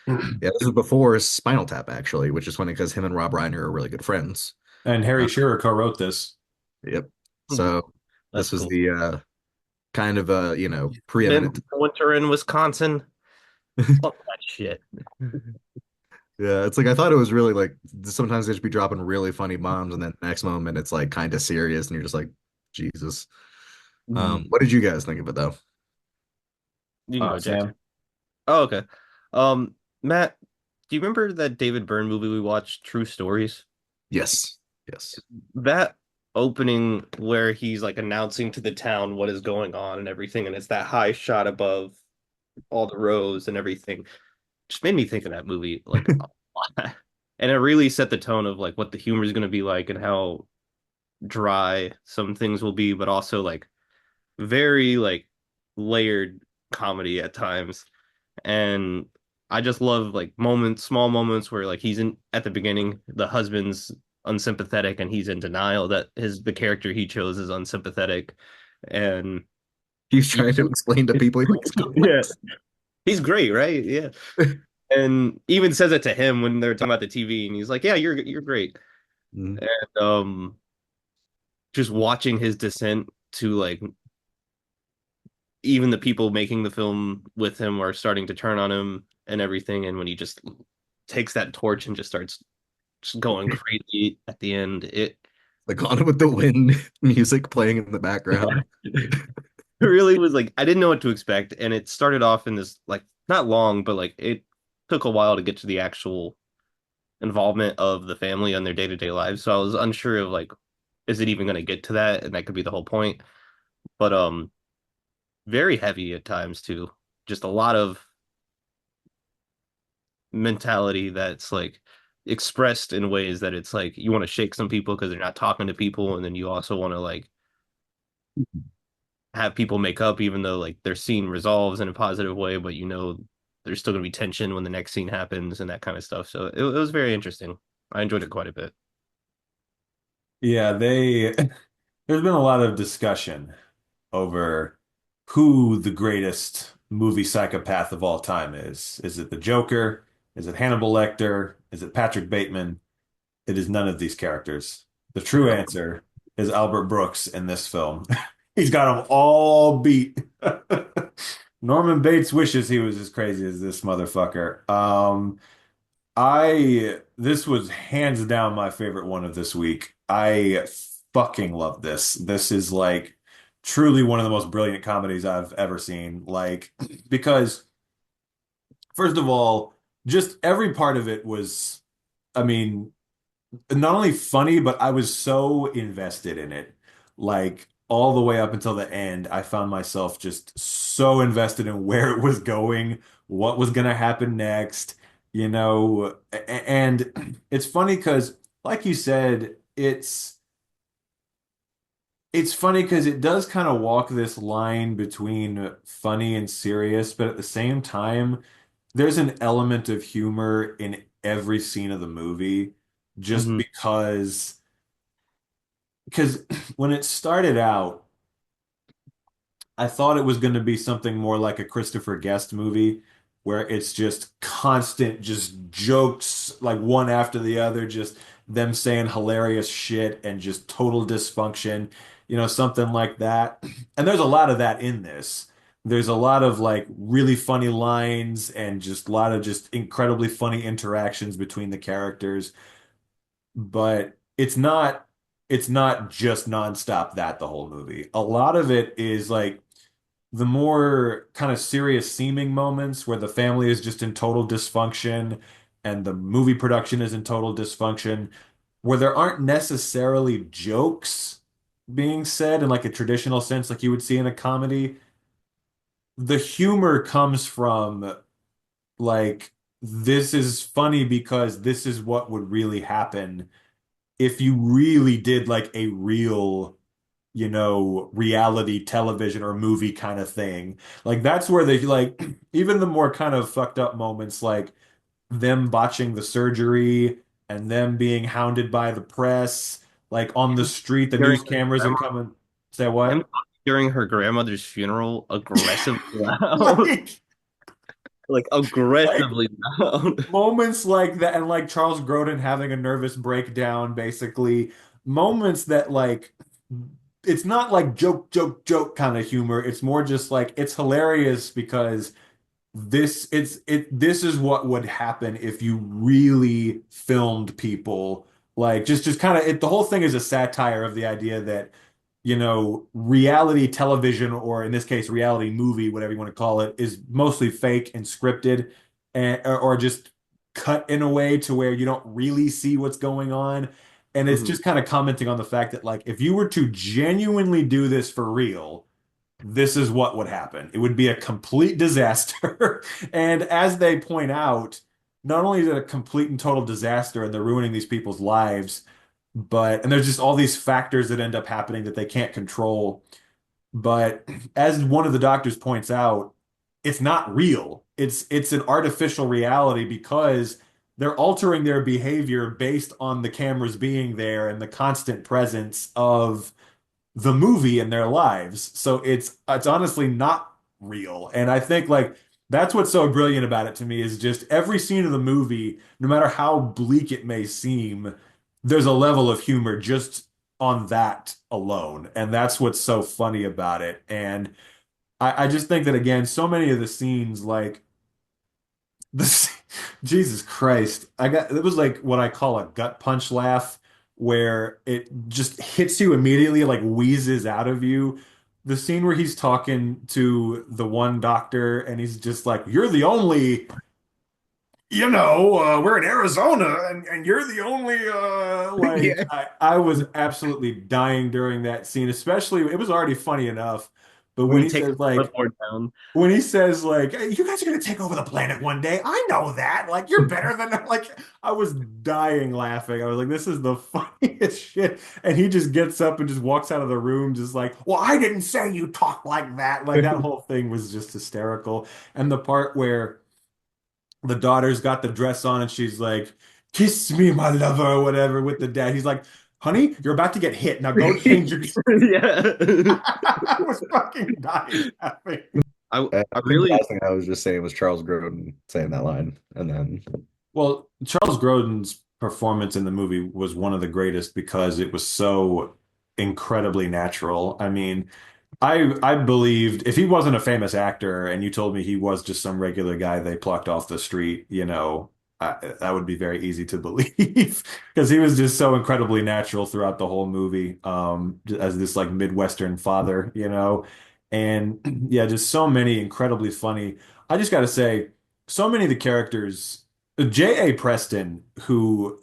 yeah, this was before Spinal Tap actually, which is funny because him and Rob Reiner are really good friends. And Harry Uh, Shearer co-wrote this. yep. Hmm, So that's this was cool. the kind of Then preeminent. winter in Wisconsin. Fuck that shit. Yeah, it's like I thought it was really like sometimes they just be dropping really funny bombs, and then next moment it's like kind of serious, and you're just like, Jesus. Mhm. What did you guys think of it though? You can go, Jackson. Sam. Oh, okay. Um, Matt, do you remember that David Byrne movie we watched, True Stories? Yes. Yes. That opening where he's like announcing to the town what is going on and everything, and it's that high shot above all the rows and everything, just made me think of that movie like a lot. And it really set the tone of like what the humor is going to be like and how dry some things will be, but also like very like layered comedy at times. And I just love like moments, small moments where like he's in at the beginning, the husband's unsympathetic and he's in denial that the character he chose is unsympathetic. And He's trying to explain to people he likes yeah, donuts. he's great, right? Yeah. And even says it to him when they're talking about the TV and he's like, "Yeah, you're great." Mm. And just watching his descent to like even the people making the film with him are starting to turn on him and everything. And when he just takes that torch and just starts just going crazy at the end, it The Gone with the Wind music playing in the background. really was like I didn't know what to expect. And it started off in this like not long, but like it took a while to get to the actual involvement of the family on their day-to-day lives. So I was unsure of like, is it even going to get to that? And that could be the whole point. But very heavy at times too. Just a lot of mentality that's like expressed in ways that it's like you want to shake some people because they're not talking to people, and then you also want to like have people make up even though like their scene resolves in a positive way, but you know there's still gonna be tension when the next scene happens and that kind of stuff. So it was very interesting. I enjoyed it quite a bit. Yeah, there's been a lot of discussion over who the greatest movie psychopath of all time is. Is it the Joker? Is it Hannibal Lecter? Is it Patrick Bateman? It is none of these characters. The true answer is Albert Brooks in this film. He's got them all beat. Norman Bates wishes he was as crazy as this motherfucker. This was hands down my favorite one of this week. I fucking love this. This is like truly one of the most brilliant comedies I've ever seen. Like, because first of all, just every part of it was, I mean, not only funny, but I was so invested in it. Like all the way up until the end, I found myself just so invested in where it was going, what was going to happen next, and it's funny because like you said, it's funny because it does kind of walk this line between funny and serious, but at the same time, there's an element of humor in every scene of the movie just Hmm. because when it started out, I thought it was going to be something more like a Christopher Guest movie where it's just constant, just jokes like one after the other, just them saying hilarious shit and just total dysfunction, something like that. And there's a lot of that in this. There's a lot of like really funny lines and just a lot of just incredibly funny interactions between the characters, but it's not just nonstop that the whole movie. A lot of it is like the more kind of serious seeming moments where the family is just in total dysfunction and the movie production is in total dysfunction, where there aren't necessarily jokes being said in like a traditional sense like you would see in a comedy. The humor comes from like this is funny because this is what would really happen if you really did like a real, reality television or movie kind of thing. Like that's where they like even the more kind of fucked up moments like them botching the surgery and them being hounded by the press, like on the street, the During news cameras are coming. Say him what? during her grandmother's funeral, aggressively loud, like like like aggressively loud. moments like that, and like Charles Grodin having a nervous breakdown, basically moments that like it's not like joke kind of humor. It's more just like it's hilarious because this is what would happen if you really filmed people like just kind of the whole thing is a satire of the idea that reality television, or in this case reality movie, whatever you want to call it, is mostly fake and scripted, and or just cut in a way to where you don't really see what's going on. And it's Mhm. just kind of commenting on the fact that like if you were to genuinely do this for real, this is what would happen. It would be a complete disaster. And as they point out, not only is it a complete and total disaster and they're ruining these people's lives, and there's just all these factors that end up happening that they can't control. But as one of the doctors points out, it's not real. It's an artificial reality because they're altering their behavior based on the cameras being there and the constant presence of the movie in their lives. So it's honestly not real. And I think like that's what's so brilliant about it to me is just every scene of the movie, no matter how bleak it may seem, there's a level of humor just on that alone. And that's what's so funny about it. And I just think that again, so many of the scenes like this, Jesus Christ. It was like what I call a gut punch laugh, where it just hits you immediately, like wheezes out of you. The scene where he's talking to the one doctor and he's just like, "You're the only, we're in Arizona and you're the only, Yeah. I was absolutely dying during that scene, especially it was already funny enough. But When when he he takes says the like, clipboard down. "Hey, you guys are gonna take over the planet one day. I know that. Like, you're better than like." I was dying laughing. I was like, "This is the funniest shit." And he just gets up and just walks out of the room, just like, "Well, I didn't say you talk like that." Like that whole thing was just hysterical. And the part where the daughter's got the dress on and she's like, "Kiss me, my lover," or whatever, with the dad. He's like, "Honey, you're about to get hit. Now go change your." Yeah. I was fucking dying laughing. I I think the really last thing I was just saying was Charles Grodin saying that line, and then Well, Charles Grodin's performance in the movie was one of the greatest because it was so incredibly natural. I mean, I believed if he wasn't a famous actor and you told me he was just some regular guy they plucked off the street, that would be very easy to believe because he was just so incredibly natural throughout the whole movie, as this like Midwestern father, and yeah, just so many incredibly funny. I just got to say, so many of the characters, J.A. Preston, who,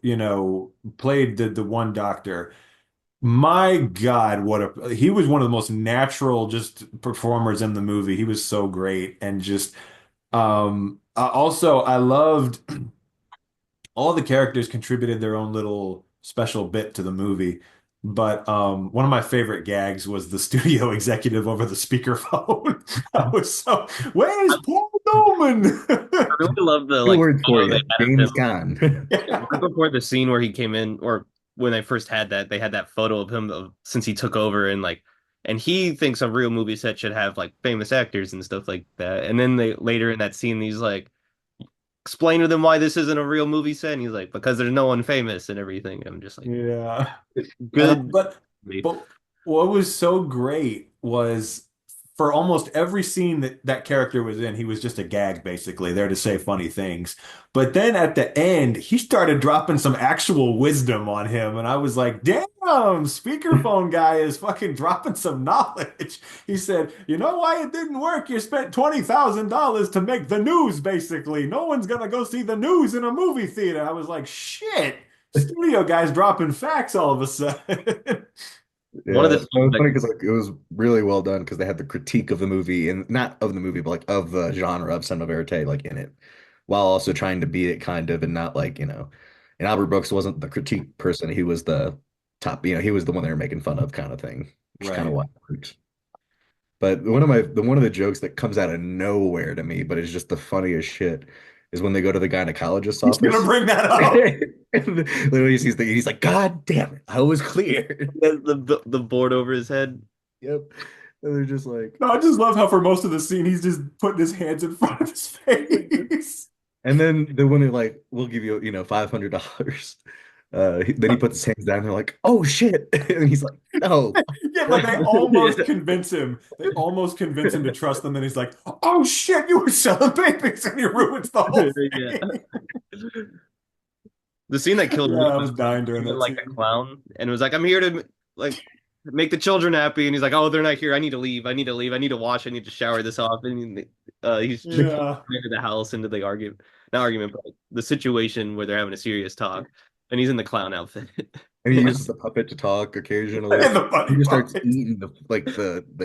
played the one doctor. My God, he was one of the most natural just performers in the movie. He was so great. And just also I loved all the characters contributed their own little special bit to the movie. But one of my favorite gags was the studio executive over the speakerphone. I was so, "Where's Paul Newman?" I really love the two like words for photo you, they had of James him Caan. right before the scene where he came in, or when they first had that, they had that photo of him since he took over, and like, and he thinks a real movie set should have like famous actors and stuff like that. And then they later in that scene, he's like, explain to them why this isn't a real movie set, and he's like, because there's no one famous and everything. I'm just like, Yeah. good. But what was so great was for almost every scene that character was in, he was just a gag, basically, there to say funny things. But then at the end, he started dropping some actual wisdom on him. And I was like, "Damn, speakerphone guy is fucking dropping some knowledge." He said, "You know why it didn't work? You spent $20,000 to make the news, basically. No one's gonna go see the news in a movie theater." I was like, "Shit." Studio guys dropping facts all of a sudden. One of Yeah, the it scenes was that funny because like it was really well done because they had the critique of the movie and not of the movie, but like of the genre of cinema verite like in it, while also trying to beat it kind of and not like and Albert Brooks wasn't the critique person, he was the top, he was the one they were making fun of kind of thing, which is kind of Right. why it worked. But one of the jokes that comes out of nowhere to me, but it's just the funniest shit, is when they go to the gynecologist's He's gonna office. bring that up. And literally he's like, "God damn it, I was clear." the board over his head. Yep. And they're just like, No, I just love how for most of the scene he's just putting his hands in front of his face. and then when they're like, we'll give you, $500. Then he puts his hands down. They're like, oh shit. And he's like, no. Yeah, but they almost convince him. They almost convince him to trust them. And he's like, "Oh shit, you were selling babies," and he ruins the whole Yeah. thing. The scene that killed me Yeah, I was was dying during that like scene. a clown and was like, I'm here to like make the children happy. And he's like, oh, they're not here. I need to leave. I need to leave. I need to wash. I need to shower this off. And he's just Yeah, into the house, into the argument, not argument, but like, the situation where they're having a serious talk. And he's in the clown outfit. And he uses the puppet to talk occasionally. and the He funny just starts part. eating the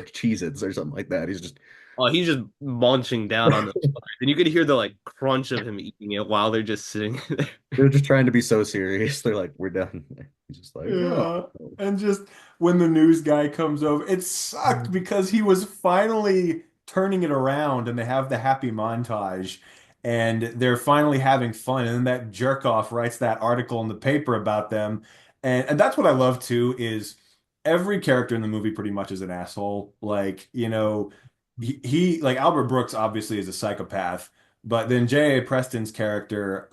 Cheez-Its or something like that. He's just Oh, he's just munching down on the and you could hear the like crunch of him eating it while they're just sitting there. they're just trying to be so serious. They're like, we're done. He's just like, Yeah, oh. and just when the news guy comes over, it sucked because he was finally turning it around, and they have the happy montage, and they're finally having fun, and then that jerk off writes that article in the paper about them, and that's what I love too is every character in the movie pretty much is an asshole. Like, he like Albert Brooks obviously is a psychopath, but then J.A. Preston's character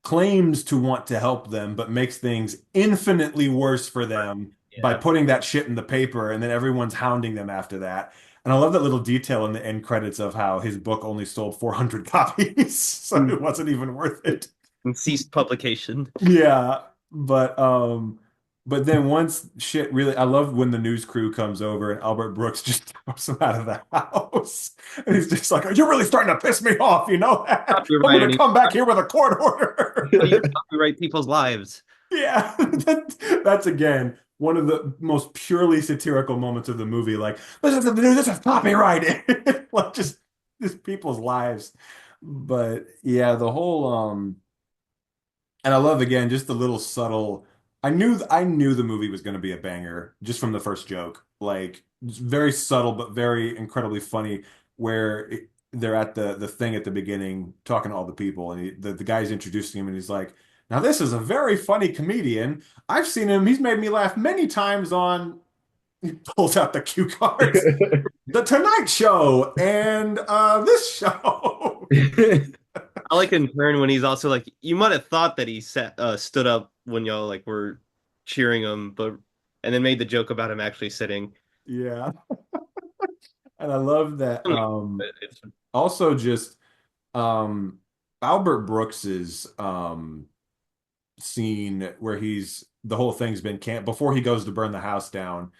claims to want to help them, but makes things infinitely worse for them by Yeah. putting that shit in the paper, and then everyone's hounding them after that. And I love that little detail in the end credits of how his book only sold 400 copies, so it wasn't even worth it. And ceased publication. Yeah, but then once shit really, I love when the news crew comes over and Albert Brooks just throws him out of the house, and he's just like, "You're really starting to piss me off, you know that? I'm Copyright gonna come back here with a court order." you copyright people's lives. Yeah, that's again one of the most purely satirical moments of the movie. Like, this is copyrighted, like just people's lives. But yeah, the whole and I love again just the little subtle. I knew the movie was going to be a banger just from the first joke. Like, it's very subtle but very incredibly funny. Where they're at the thing at the beginning talking to all the people, and the guy's introducing him, and he's like, "Now this is a very funny comedian. I've seen him. He's made me laugh many times on." He pulls out the cue cards, The Tonight Show, and this show. I like in turn when he's also like, you might have thought that he stood up when y'all like were cheering him, but and then made the joke about him actually sitting. Yeah. And I love that. It's Also, just Albert Brooks's scene where the whole thing's been can before he goes to burn the house down.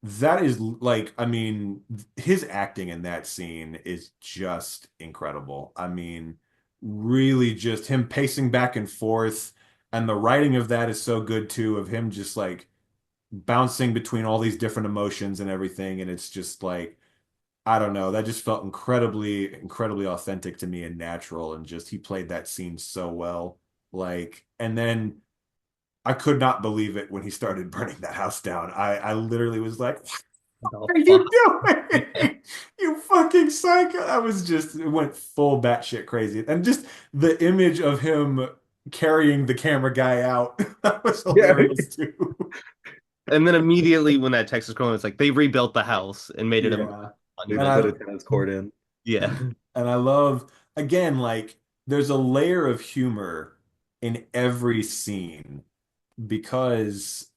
That is like, I mean, his acting in that scene is just incredible. I mean, really just him pacing back and forth, and the writing of that is so good too, of him just like bouncing between all these different emotions and everything. And it's just like, I don't know, that just felt incredibly, incredibly authentic to me and natural. And just he played that scene so well. Like, and then I could not believe it when he started burning that house down. I literally was like, "What are you doing? You fucking psycho." It went full batshit crazy. And just the image of him carrying the camera guy out, that was hilarious too. and then immediately when that text is going, it's like they rebuilt the house and made it Yeah. They And I, put a tennis court in. yeah. and I love, again, like there's a layer of humor in every scene because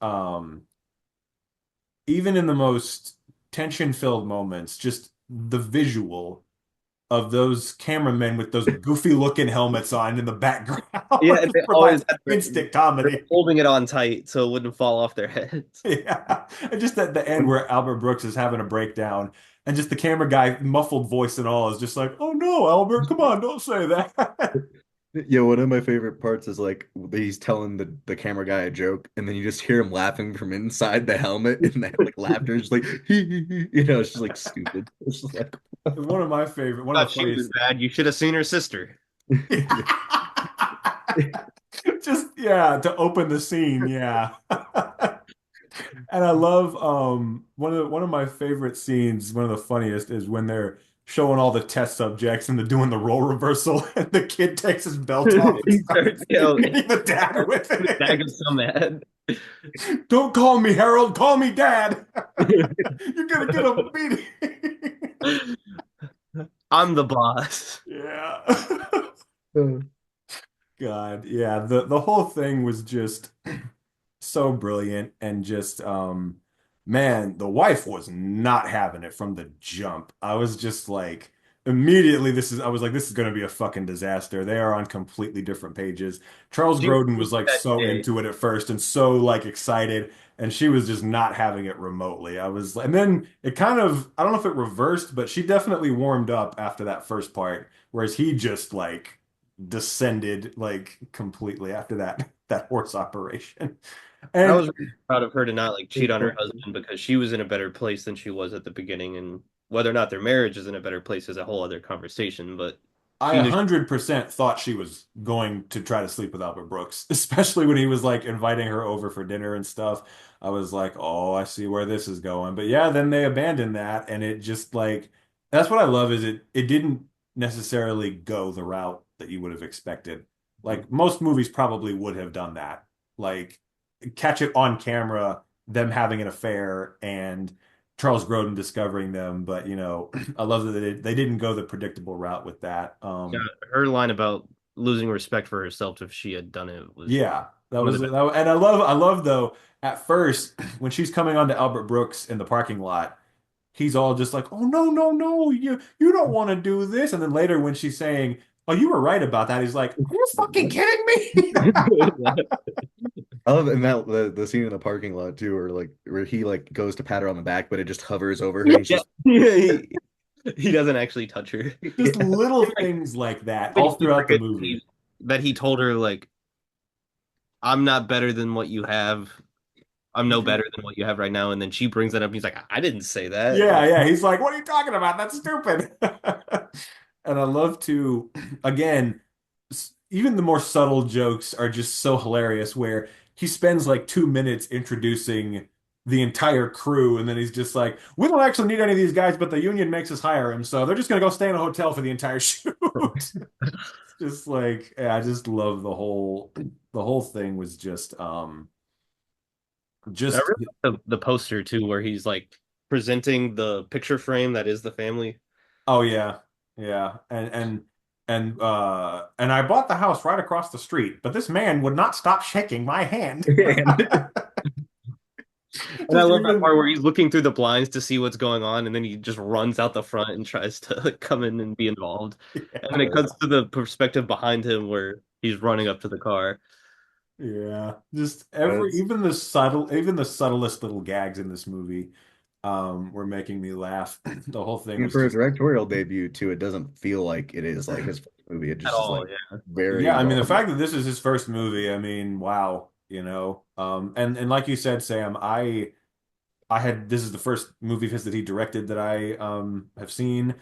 even in the most tension-filled moments, just the visual of those cameramen with those goofy-looking helmets on in the background Yeah, just they provides always had instant comedy. they're holding it on tight so it wouldn't fall off their heads. Yeah. And just at the end where Albert Brooks is having a breakdown, and just the camera guy, muffled voice and all, is just like, "Oh no, Albert, come on, don't say that." Yeah, one of my favorite parts is like he's telling the camera guy a joke, and then you just hear him laughing from inside the helmet, and that like laughter is just like it's just like stupid. It's just like One of my favorite, one of Thought the she was funniest. bad. You should have seen her sister. Just yeah, to open the scene, yeah. And I love one of my favorite scenes, one of the funniest is when they're showing all the test subjects and doing the role reversal, and the kid takes his belt off and He starts starts yelling. hitting the dad with The dad it. gets so mad. Don't call me Harold, call me Dad. You're gonna get a beating. I'm the boss. Yeah. God, yeah, the whole thing was just so brilliant and just man, the wife was not having it from the jump. I was just like immediately I was like this is going to be a fucking disaster. They are on completely different pages. Charles She was Grodin was like that so day. into it at first and so like excited and she was just not having it remotely. And then it kind of I don't know if it reversed, but she definitely warmed up after that first part whereas he just like descended like completely after that horse operation. I And was really proud of her to not like cheat on her husband because she was in a better place than she was at the beginning, and whether or not their marriage is in a better place is a whole other conversation. But I she knew. 100% thought she was going to try to sleep with Albert Brooks, especially when he was like inviting her over for dinner and stuff. I was like, oh, I see where this is going. But yeah, then they abandoned that, and it just like that's what I love is it didn't necessarily go the route that you would have expected. Like most movies probably would have done that. Like catch it on camera, them having an affair and Charles Grodin discovering them, but I love that they didn't go the predictable route with that. Yeah, her line about losing respect for herself if she had done it was Yeah, that one of was the that, best. and I love though at first when she's coming onto Albert Brooks in the parking lot, he's all just like, "Oh no, no, no, you don't want to do this," and then later when she's saying, "Oh, you were right about that," he's like, "Are you fucking kidding me?" I love and that the scene in the parking lot too, where he like goes to pat her on the back, but it just hovers over her and he's Yeah, just he doesn't actually touch her. Just little things like that Even all he throughout the forgets movie. that he told her like, "I'm not better than what you have. I'm no better than what you have right now." And then she brings that up. And he's like, "I didn't say that." Yeah, yeah. He's like, "What are you talking about? That's stupid." And I love to, again, even the more subtle jokes are just so hilarious where he spends like 2 minutes introducing the entire crew, and then he's just like, "We don't actually need any of these guys, but the union makes us hire them, so they're just gonna go stay in a hotel for the entire shoot." Just like, yeah, I just love the whole thing was I just really like the poster too, where he's like presenting the picture frame that is the family. Oh yeah. Yeah. And I bought the house right across the street, but this man would not stop shaking my hand. And I Just love that even part where he's looking through the blinds to see what's going on, and then he just runs out the front and tries to come in and be involved. And then yeah. it cuts to the perspective behind him where he's running up to the car. Yeah. Just That's even the subtlest little gags in this movie were making me laugh. The whole thing and was for a just directorial debut too, it doesn't feel like it is like his first movie. It At just is all, like yeah. very yeah, I mean the well done. fact that this is his first movie, I mean, wow, and like you said, Sam, I had this is the first movie of his that he directed that I have seen.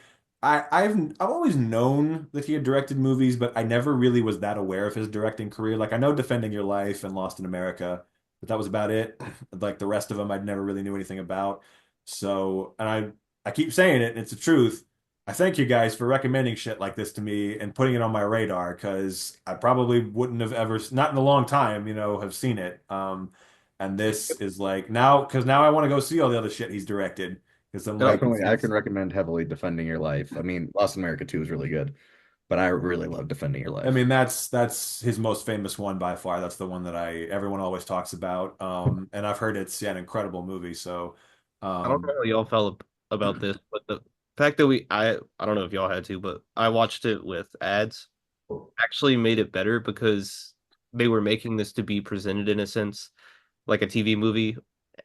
I've always known that he had directed movies, but I never really was that aware of his directing career. Like I know Defending Your Life and Lost in America, but that was about it. Like the rest of them, I'd never really knew anything about. So, and I keep saying it, and it's the truth. I thank you guys for recommending shit like this to me and putting it on my radar because I probably wouldn't have ever, not in a long time, have seen it. And this is like because now I want to go see all the other shit he's directed. Because I'm like, Definitely, I can recommend heavily Defending Your Life. I mean, Lost in America 2 is really good, but I really love Defending Your I Life. mean, that's his most famous one by far. That's the one that everyone always talks about. And I've heard it's an incredible movie. So, I don't know um, how y'all felt about this, but the fact that I don't know if y'all had to, but I watched it with ads actually made it better because they were making this to be presented in a sense like a TV movie.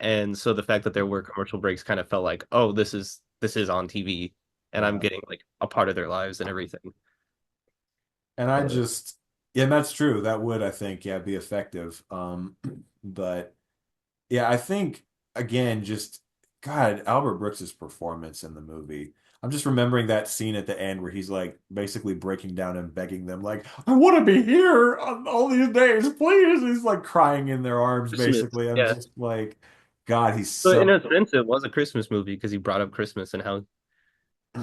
And so the fact that there were commercial breaks kind of felt like, oh, this is on TV and I'm yeah. getting like a part of their lives and everything. And yeah, and that's true. That would, I think, yeah, be effective. But yeah, I think again, just God, Albert Brooks's performance in the movie. I'm just remembering that scene at the end where he's like basically breaking down and begging them, like, "I want to be here on all these days, please." He's like crying in their arms, Christmas. basically. I'm Yeah. just like, God, he's So in so a sense, it was a Christmas movie because he brought up Christmas and how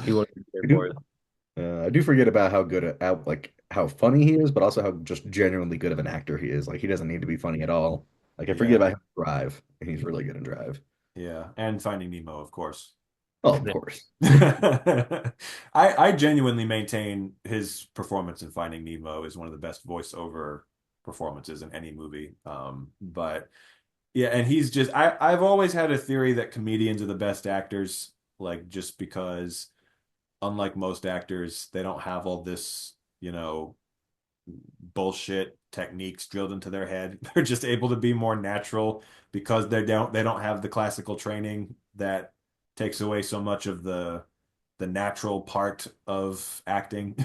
He wasn't there I for do, it. I do forget about how good at how funny he is, but also how just genuinely good of an actor he is. Like he doesn't need to be funny at all. Like I forget Yeah, about him in Drive, and he's really good in Drive. yeah, and Finding Nemo, of course. Oh, of course. I genuinely maintain his performance in Finding Nemo is one of the best voiceover performances in any movie. But yeah, and he's just I've always had a theory that comedians are the best actors, like just because unlike most actors, they don't have all this, bullshit techniques drilled into their head. They're just able to be more natural because they don't have the classical training that takes away so much of the natural part of acting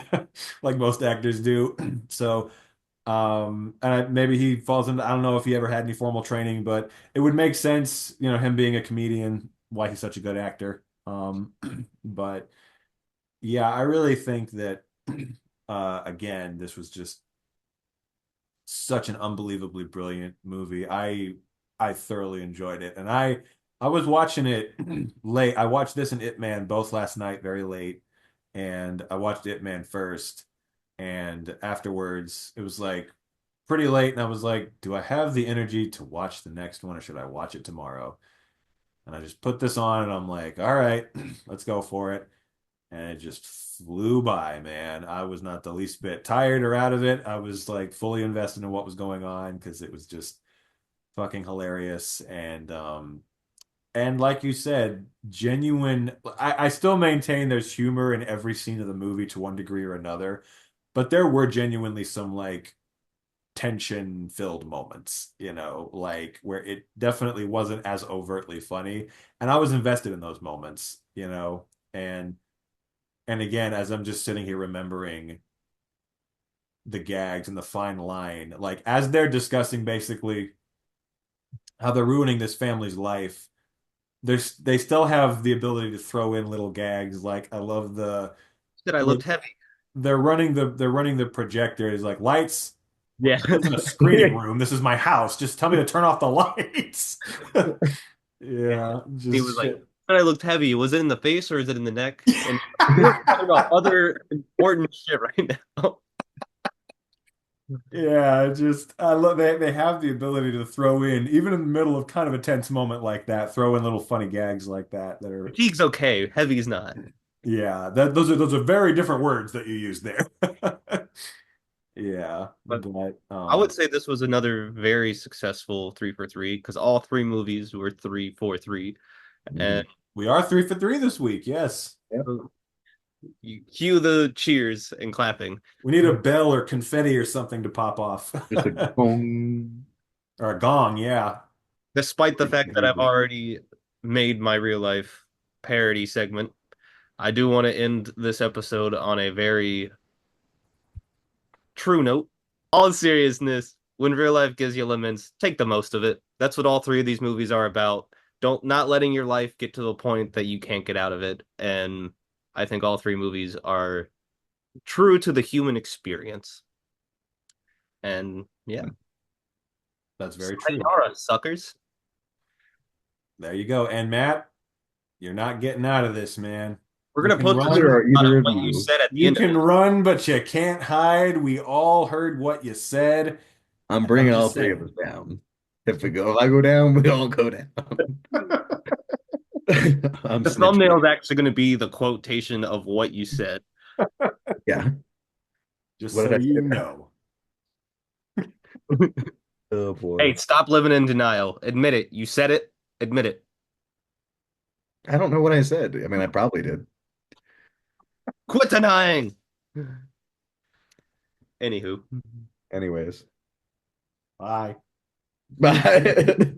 like most actors do. So maybe he falls into, I don't know if he ever had any formal training, but it would make sense, him being a comedian, why he's such a good actor. But yeah, I really think that again, this was just such an unbelievably brilliant movie. I thoroughly enjoyed it, and I was watching it late. I watched this and Ip Man both last night very late, and I watched Ip Man first, and afterwards it was like pretty late, and I was like, do I have the energy to watch the next one, or should I watch it tomorrow? And I just put this on, and I'm like, all right, let's go for it. And it just flew by, man. I was not the least bit tired or out of it. I was like fully invested in what was going on because it was just fucking hilarious. And like you said, genuine. I still maintain there's humor in every scene of the movie to one degree or another, but there were genuinely some like tension filled moments, like where it definitely wasn't as overtly funny. And I was invested in those moments, and again, as I'm just sitting here remembering the gags and the fine line, like as they're discussing basically how they're ruining this family's life, they still have the ability to throw in little gags. Like I love That I looked heavy. they're running the projector. It's like lights. Yeah. This isn't a screening room. This is my house. Just tell me to turn off the lights. Yeah, He was just like, shit. that I looked heavy. Was it in the face or is it in the neck? And we're talking about other important shit right now. Yeah, just I love they have the ability to throw in even in the middle of kind of a tense moment like that, throw in little funny gags like that are Fatigue's okay. Heavy's not. yeah, those are very different words that you use there. Yeah, But but I would say this was another very successful three for three because all three movies were 3 for 3. And we are 3 for 3 this week. Yes. you cue the cheers and clapping. We need a bell or confetti or something to pop off. Just a boom. Or a gong, yeah. Despite the fact that I've already made my real life parody segment, I do want to end this episode on a very true note. All seriousness, when real life gives you lemons, take the most of it. That's what all three of these movies are about. Don't not letting your life get to the point that you can't get out of it. And I think all three movies are true to the human experience. And yeah, That's very true. sayonara, suckers. There you go. And Matt, you're not getting out of this, man. We're You gonna can put the run. Neither are screenshot either of of what you you. said at the You end of can it. run, but you can't hide. We all heard what you said. I'm I'm bringing all just three of saying. us down. If I go down, we all go down. I'm The snitching. thumbnail is actually going to be the quotation of what you said. Yeah. Just What so did I you say? know. Oh boy. Hey, stop living in denial. Admit it. You said it. Admit it. I don't know what I said. I mean, I probably did. Quit denying. Anywho. Anyways. Bye. Bye.